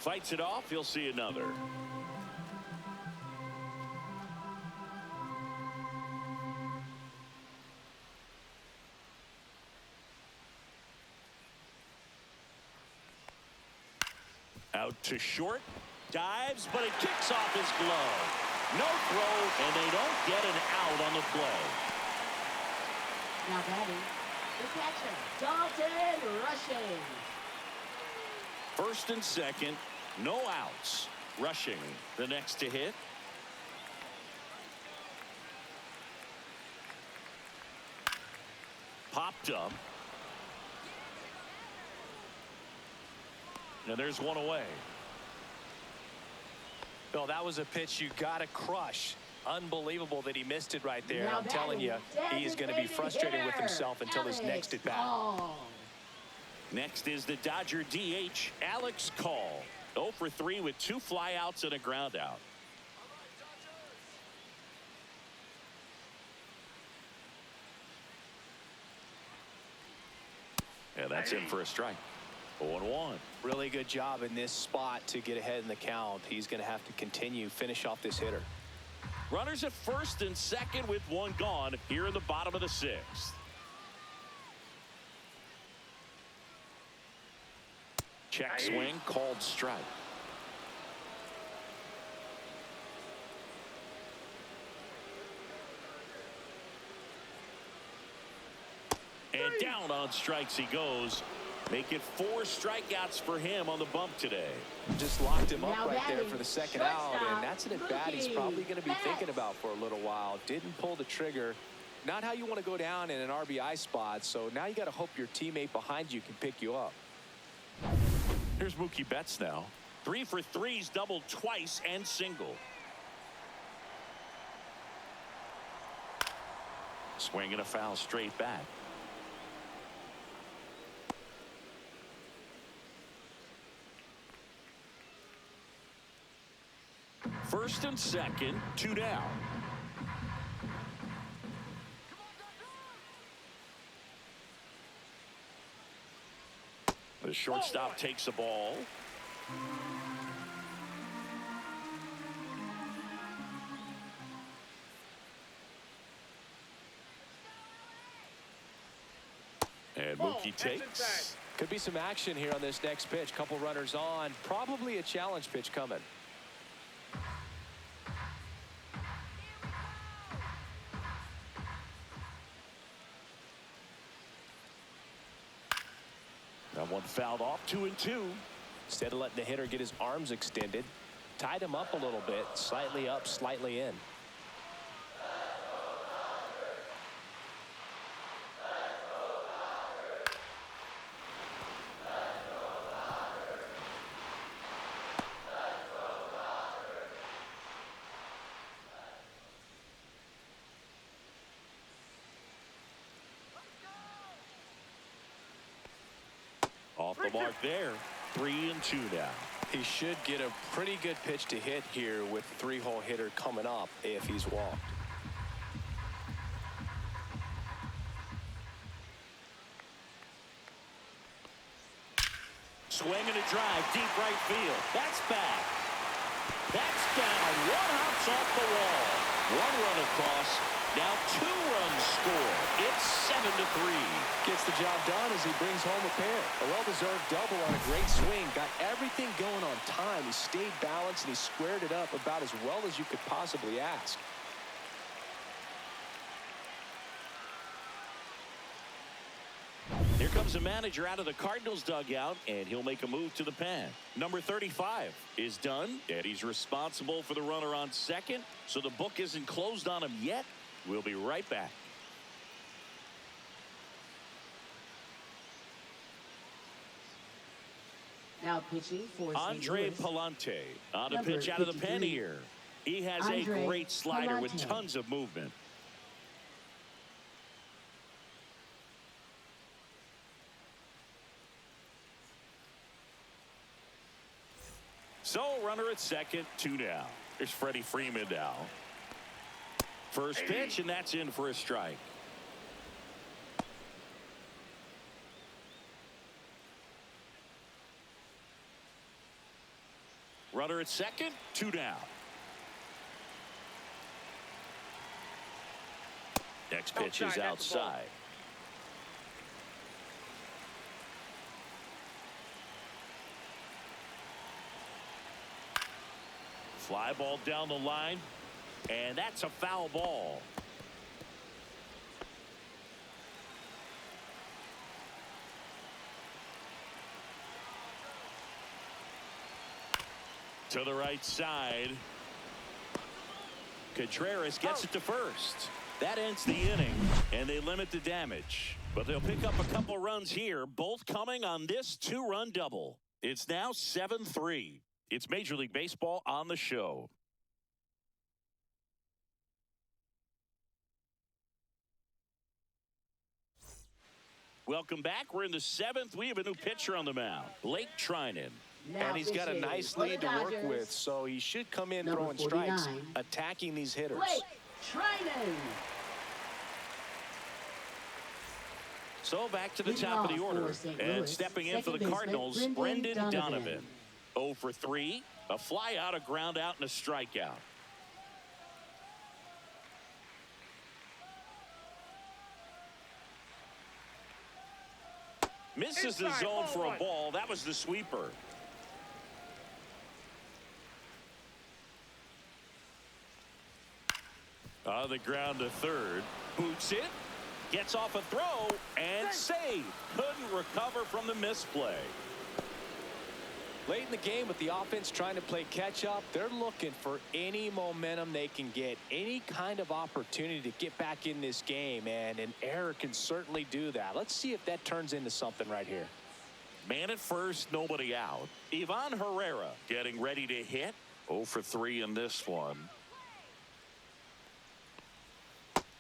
fights it off. He'll see another. Out to short. Dives, but it kicks off his glove. No throw, and they don't get an out on the play. Now batting, the catcher, Dalton Rushing. First and second, no outs. Rushing, the next to hit. Popped up. And there's one away. Bill, that was a pitch you got to crush. Unbelievable that he missed it right there. Now I'm telling you, he is going to be frustrated with himself until his next at bat. Next is the Dodger DH, Alex Call. 0 for 3 with 2 flyouts and a ground out. And that's in for a strike. 0-1. Really good job in this spot to get ahead in the count. He's going to have to continue, finish off this hitter. Runners at first and second with 1 gone here in the bottom of the 6th. Check swing, called strike. And down on strikes he goes. Make it 4 strikeouts for him on the bump today. Just locked him up right there for the second out, and that's an at-bat he's probably going to be thinking about for a little while. Didn't pull the trigger. Not how you want to go down in an RBI spot, so now you got to hope your teammate behind you can pick you up. Here's Mookie Betts now. 3 for 3's doubled twice and single. Swing and a foul straight back. First and second, 2 down. The shortstop takes the ball. And Mookie takes. Could be some action here on this next pitch. Couple runners on. Probably a challenge pitch coming. That one fouled off. 2-2. Instead of letting the hitter get his arms extended, tied him up a little bit, slightly up, slightly in. Off the mark there. 3-2 now. He should get a pretty good pitch to hit here with 3-hole hitter coming up if he's walked. Swing and a drive, deep right field. That's back. That's down. 1 hops off the wall. 1 run across. Now 2 runs score. It's 7-3. Gets the job done as he brings home a pair. A well-deserved double on a great swing. Got everything going on time. He stayed balanced and he squared it up about as well as you could possibly ask. Here comes the manager out of the Cardinals dugout, and he'll make a move to the pen. Number 35 is done, and he's responsible for the runner on second, so the book isn't closed on him yet. We'll be right back. Now pitching for Andre Palante on a pitch out of the pen here. He has a great slider with tons of movement. So runner at second, 2 down. There's Freddie Freeman now. First pitch, and that's in for a strike. runner at second, 2 down. Next pitch is outside. Fly ball down the line, and that's a foul ball. To the right side. Contreras gets it to first. That ends the inning, and they limit the damage. But they'll pick up a couple runs here, both coming on this 2-run double. It's now 7-3. It's Major League Baseball on the show. Welcome back. We're in the 7th. We have a new pitcher on the mound, Blake Trinan. And he's got a nice lead to work with, so he should come in throwing strikes, attacking these hitters. Blake Trinan. So back to the top of the order, and stepping in for the Cardinals, Brendan Donovan. 0 for 3, a fly out, a ground out, and a strikeout. Misses the zone for a ball. That was the sweeper. On the ground to third. Boots it. Gets off a throw and saved. Couldn't recover from the misplay. Late in the game with the offense trying to play catch up, they're looking for any momentum they can get, any kind of opportunity to get back in this game, and an error can certainly do that. Let's see if that turns into something right here. Man at first, nobody out. Ivan Herrera getting ready to hit. 0 for 3 in this one.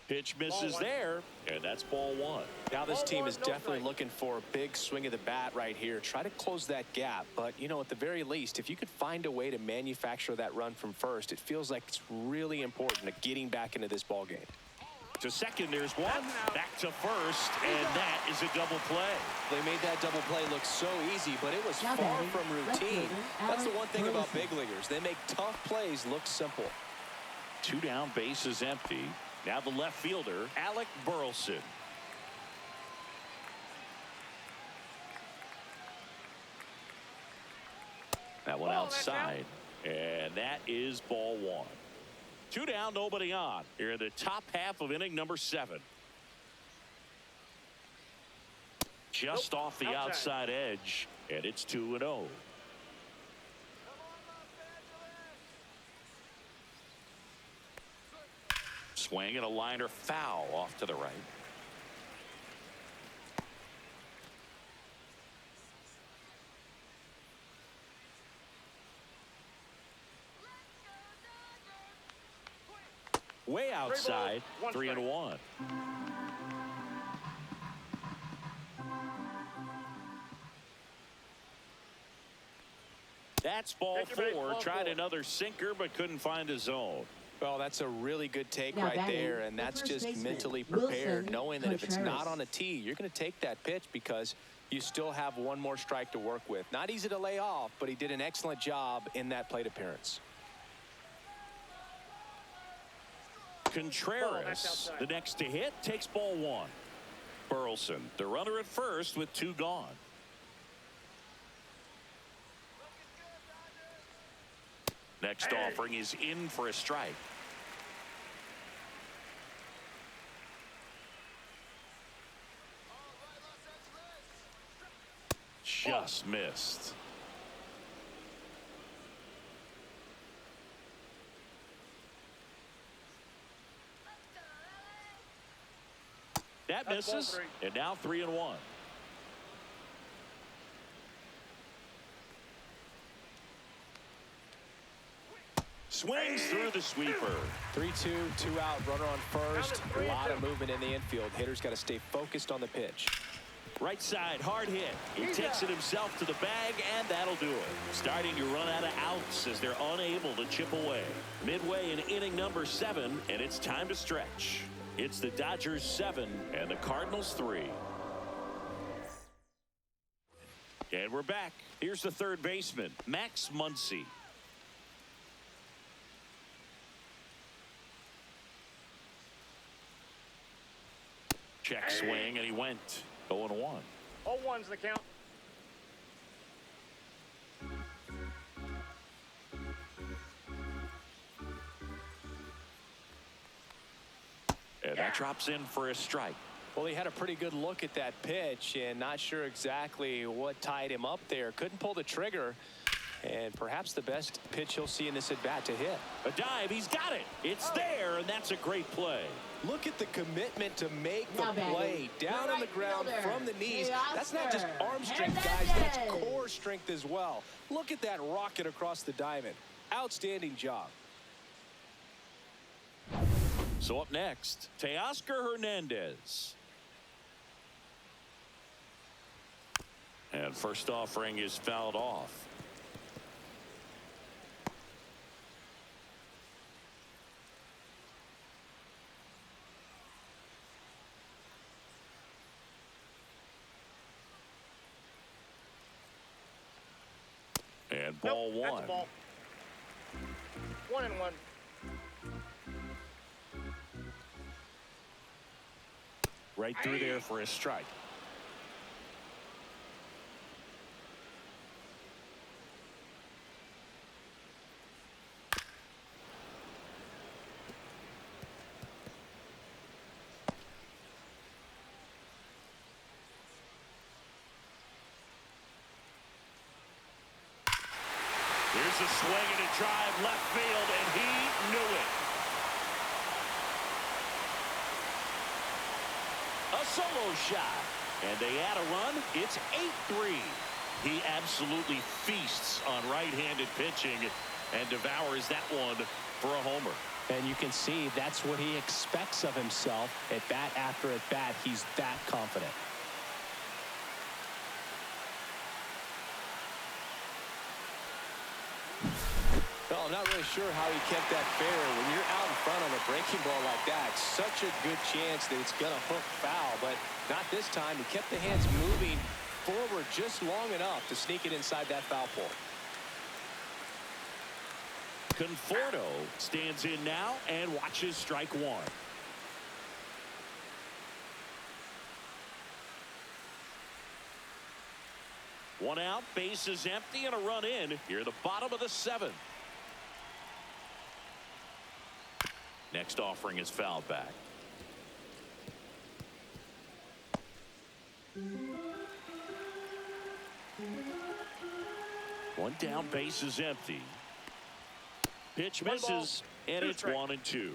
Pitch misses there, and that's ball 1. Now this team is definitely looking for a big swing of the bat right here. Try to close that gap, but, you know, at the very least, if you could find a way to manufacture that run from first, it feels like it's really important to getting back into this ball game. To second, there's one. Back to first, and that is a double play. They made that double play look so easy, but it was far from routine. That's the one thing about big leaguers. They make tough plays look simple. 2 down, bases empty. Now the left fielder, Alec Burleson. That one outside, and that is ball 1. 2 down, nobody on. Here in the top half of inning number 7. Just off the outside edge, and it's 2-0. Swing and a liner foul off to the right. Way outside, 3-1. That's ball 4. Tried another sinker, but couldn't find a zone. Well, that's a really good take right there, and that's just mentally prepared, knowing that if it's not on a tee, you're going to take that pitch because you still have one more strike to work with. Not easy to lay off, but he did an excellent job in that plate appearance. Contreras, the next to hit, takes ball 1. Burleson, the runner at first with 2 gone. Next offering is in for a strike. Just missed. That misses, and now 3-1. Swings through the sweeper. 3-2, 2 out, runner on first. A lot of movement in the infield. Hitter's got to stay focused on the pitch. Right side, hard hit. He takes it himself to the bag, and that'll do it. Starting to run out of outs as they're unable to chip away. Midway in inning number 7, and it's time to stretch. It's the Dodgers 7 and the Cardinals 3. And we're back. Here's the third baseman, Max Muncy. went 0-1. All ones the count. And that drops in for a strike. Well, he had a pretty good look at that pitch and not sure exactly what tied him up there. Couldn't pull the trigger. And perhaps the best pitch he'll see in this at-bat to hit. A dive. He's got it. It's there, and that's a great play. Look at the commitment to make the play down on the ground from the knees. That's not just arm strength, guys. That's core strength as well. Look at that rocket across the diamond. Outstanding job. So up next, Teoscar Hernandez. And first offering is fouled off. And ball Nope, one. That's a ball. 1-1. Right through there for a strike. Here's a swing and a drive left field, and he knew it. A solo shot, and they add a run. It's 8-3. He absolutely feasts on right-handed pitching and devours that one for a homer. And you can see that's what he expects of himself at bat after at bat. He's that confident. Well, I'm not really sure how he kept that fair. When you're out in front on a breaking ball like that, such a good chance that it's going to hook foul, but not this time. He kept the hands moving forward just long enough to sneak it inside that foul pole. Conforto stands in now and watches strike one. One out, base is empty, and a run in here at the bottom of the seventh. Next offering is fouled back. One down, base is empty. Pitch misses, and it's 1-2.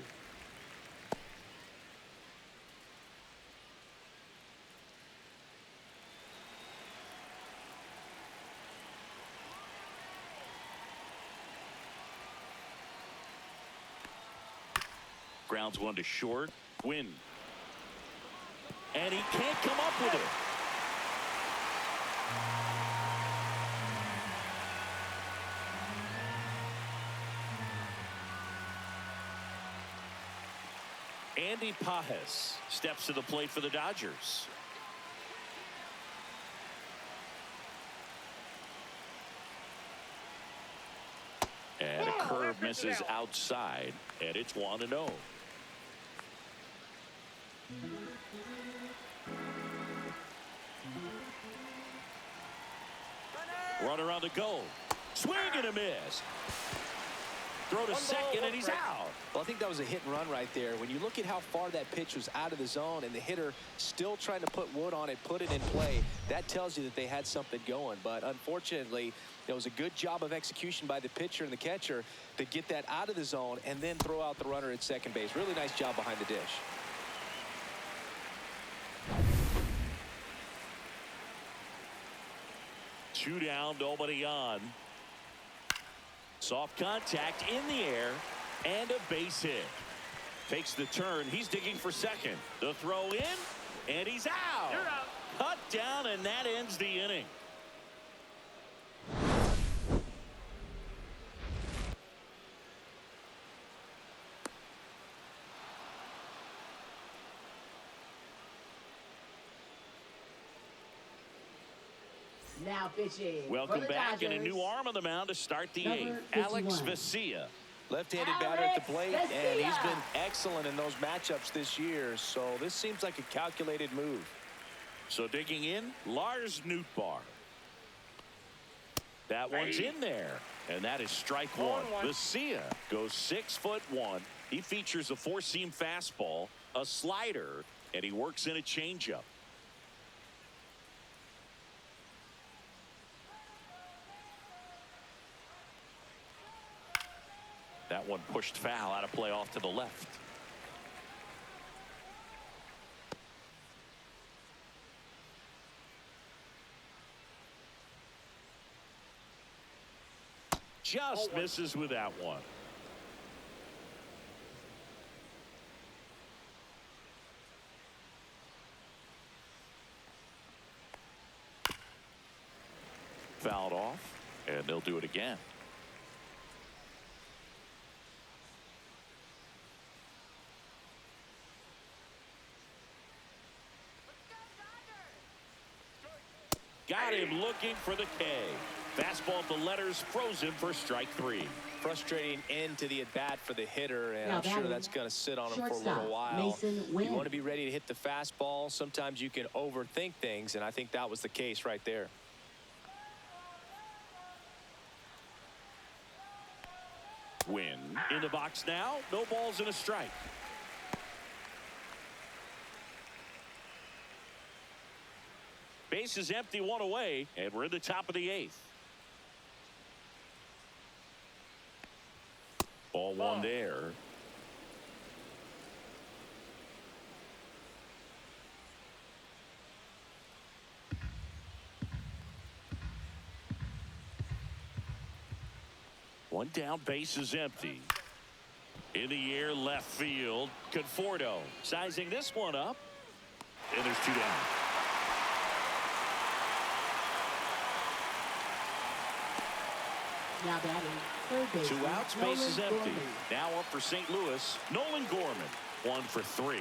Grounds one to short. Win. And he can't come up with it. Andy Pajes steps to the plate for the Dodgers. And a curve misses outside, and it's 1-0. Runner on the goal. Swing and a miss. Throw to second, and he's out. Well, I think that was a hit and run right there. When you look at how far that pitch was out of the zone and the hitter still trying to put wood on it, put it in play, that tells you that they had something going. But unfortunately, it was a good job of execution by the pitcher and the catcher to get that out of the zone and then throw out the runner at second base. Really nice job behind the dish. Two down, nobody on. Soft contact in the air and a base hit. Takes the turn. He's digging for second. The throw in, and he's out. You're out. Cut down, and that ends the inning. Now pitching. Welcome back, and a new arm on the mound to start the eighth. Alex Vesia. Left-handed batter at the plate, and he's been excellent in those matchups this year, so this seems like a calculated move. So digging in, Lars Nootbaar. That one's in there. And that is strike one. Vesia goes 6'1". He features a four-seam fastball, a slider, and he works in a changeup. That one pushed foul, out of play off to the left. Just misses with that one. Fouled off, and they'll do it again. Got him looking for the K. Fastball at the letters, frozen for strike three. Frustrating end to the at-bat for the hitter, and I'm sure that's going to sit on him for a little while. You want to be ready to hit the fastball. Sometimes you can overthink things, and I think that was the case right there. Win in the box now. No balls and a strike. Base is empty, one away, and we're in the top of the eighth. Ball one there. One down, base is empty. In the air, left field. Conforto sizing this one up. And there's two down. Now batting, third base. Two outs, base is empty. Now up for St. Louis, Nolan Gorman. 1 for 3.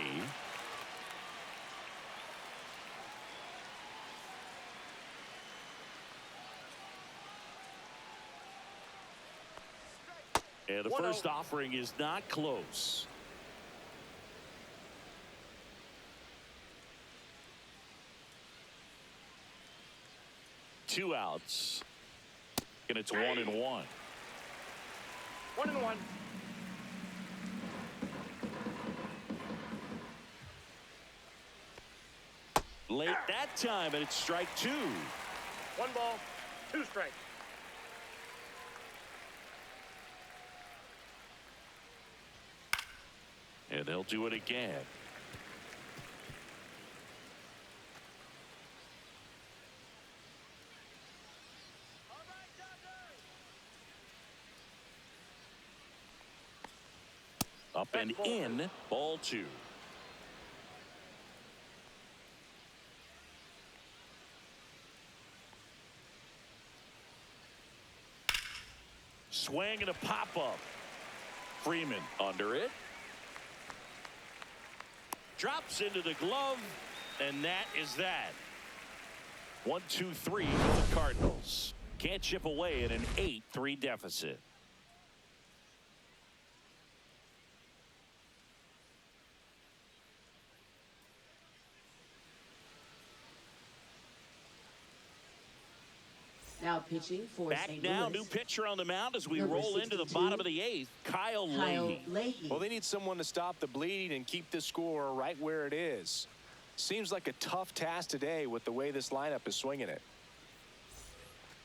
And the first offering is not close. Two outs. And it's 1-1. 1-1. Late that time, and it's strike two. 1 ball, 2 strikes. And they'll do it again. Up and in, ball 2. Swing and a pop-up. Freeman under it. Drops into the glove, and that is that. 1-2-3 for the Cardinals. Can't chip away at an 8-3 deficit. Now pitching for Back St. now, Louis. new pitcher on the mound as we Number roll into the 62, bottom of the 8th. Kyle Leahy. Well, they need someone to stop the bleeding and keep the score right where it is. Seems like a tough task today with the way this lineup is swinging it.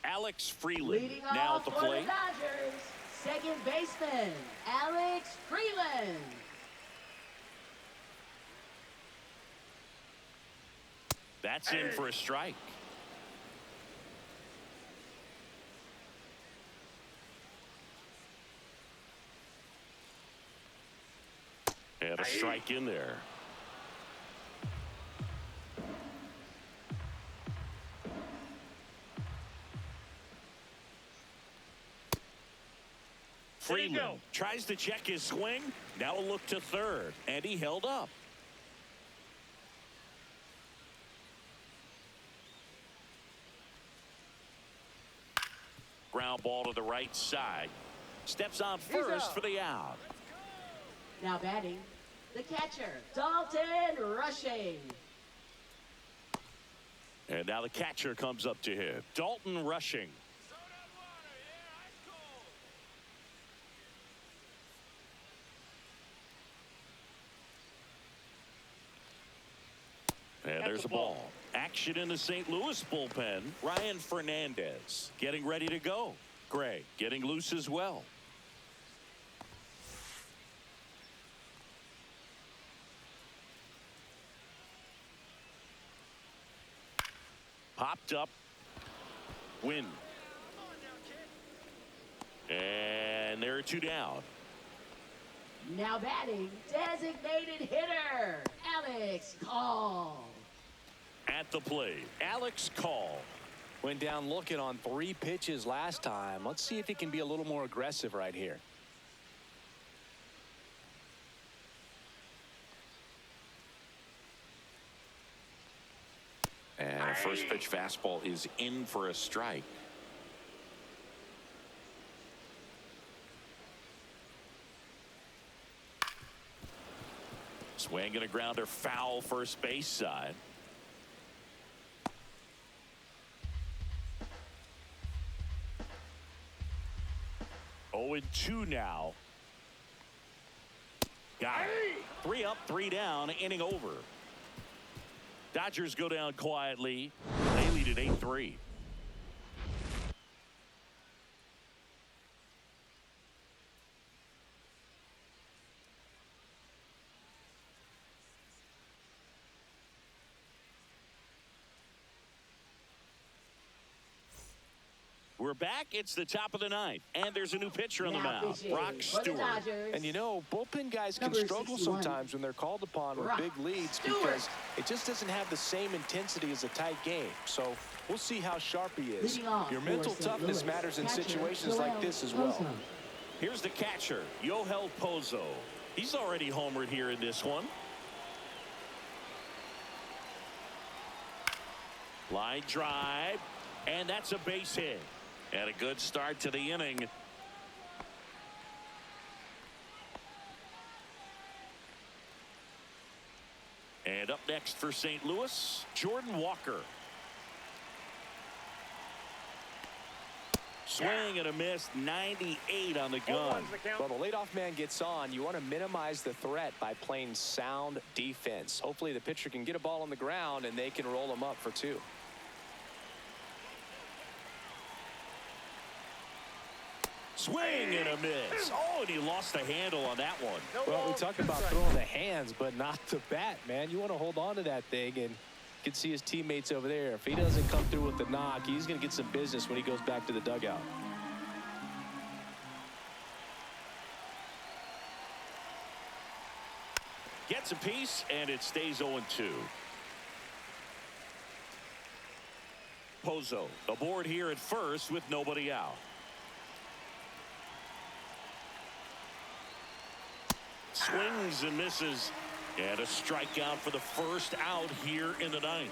Alex Freeland Leading now off at the for plate. the Dodgers, second baseman, Alex Freeland. That's in for a strike. And a strike in there. Freeland tries to check his swing. Now a look to third, and he held up. Ground ball to the right side. Steps on first for the out. Now batting, the catcher, Dalton Rushing. And now the catcher comes up to him. Dalton rushing. And there's a ball. Action in the St. Louis bullpen. Ryan Fernandez getting ready to go. Gray getting loose as well. Popped up. Win. And there are two down. Now batting, designated hitter, Alex Call. At the plate, Alex Call. Went down looking on 3 pitches last time. Let's see if he can be a little more aggressive right here. And a first pitch fastball is in for a strike. Swing and a grounder foul first base side. Oh, 2 now. Got it. 3 up, 3 down, inning over. Dodgers go down quietly. They lead at 8-3. We're back. It's the top of the 9th, and there's a new pitcher on the mound, Brock Stewart. And you know, bullpen guys can struggle 61. sometimes when they're called upon with big leads because it just doesn't have the same intensity as a tight game. So we'll see how sharp he is. Your mental toughness matters in situations like this as well. Here's the catcher, Yoel Pozo. He's already homered here in this one. Line drive, and that's a base hit. And a good start to the inning. And up next for St. Louis, Jordan Walker. Swing and a miss, 98 on the gun. Well, the leadoff man gets on. You want to minimize the threat by playing sound defense. Hopefully the pitcher can get a ball on the ground and they can roll him up for 2. Swing and a miss. Oh, and he lost the handle on that one. Well, we talked about throwing the hands, but not the bat, man. You want to hold on to that thing, and you can see his teammates over there. If he doesn't come through with the knock, he's going to get some business when he goes back to the dugout. Gets a piece, and it stays 0-2. Pozo aboard here at first with nobody out. Swings and misses, and a strikeout for the first out here in the 9th.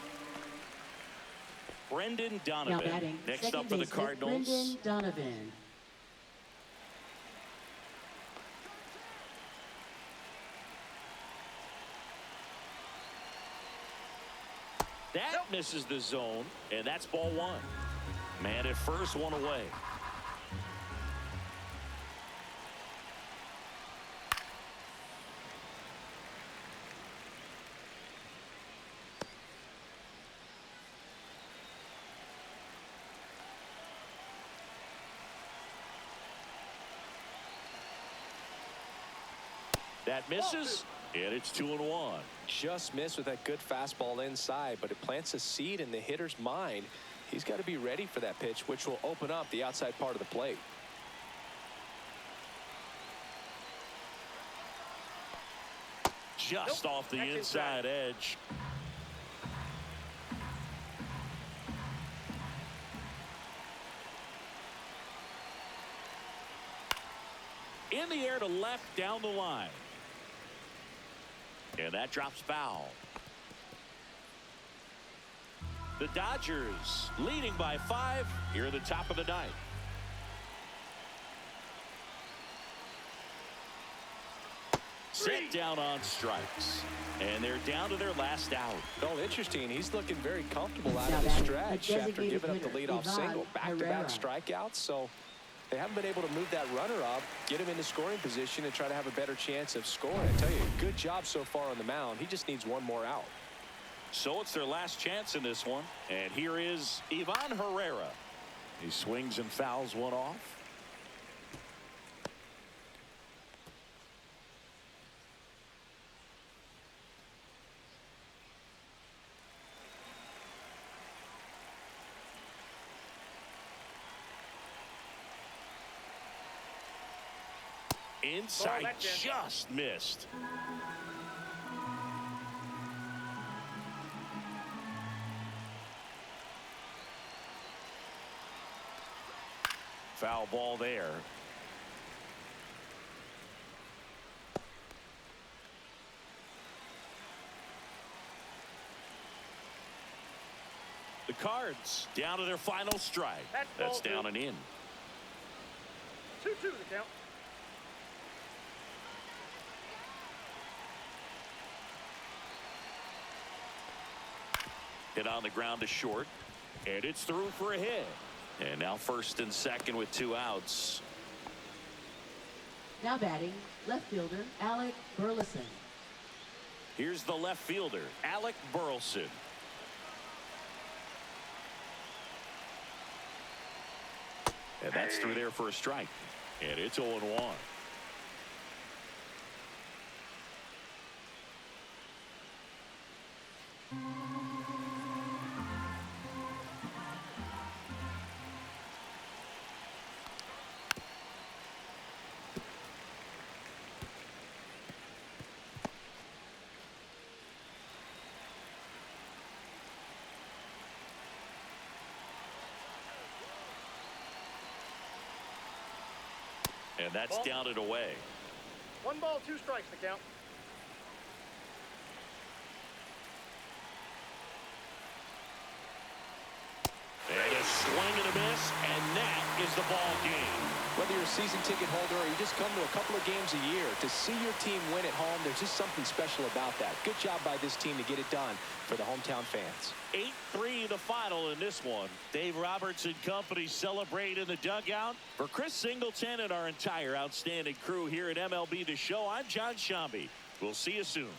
Brendan Donovan next up for the Cardinals. Brendan Donovan. That misses the zone, and that's ball 1. Man at first, 1 away. That misses, and it's 2-1. Just missed with that good fastball inside, but it plants a seed in the hitter's mind. He's got to be ready for that pitch, which will open up the outside part of the plate. Just off the inside edge. In the air to left down the line. And that drops foul. The Dodgers leading by 5 here at the top of the 9th. Set down on strikes. And they're down to their last out. Oh, interesting. He's looking very comfortable out of the stretch after giving up the leadoff single. Back-to-back strikeouts, so they haven't been able to move that runner up, get him into scoring position, and try to have a better chance of scoring. I tell you, good job so far on the mound. He just needs one more out. So it's their last chance in this one. And here is Ivan Herrera. He swings and fouls one off. Inside, just missed. Foul ball there. The Cards down to their final strike. That's down and in. 2-2 the count. Hit on the ground to short, and it's through for a hit. And now first and second with 2 outs. Now batting, left fielder Alec Burleson. Here's the left fielder, Alec Burleson. And that's through there for a strike. And it's 0-1. And that's down and away. 1 ball, 2 strikes the count. And a swing and a miss, and that is the ball game. Whether you're a season ticket holder or you just come to a couple of games a year, to see your team win at home, there's just something special about that. Good job by this team to get it done for the hometown fans. 8-3 the final in this one. Dave Roberts and company celebrate in the dugout. For Chris Singleton and our entire outstanding crew here at MLB The Show, I'm John Shambi. We'll see you soon.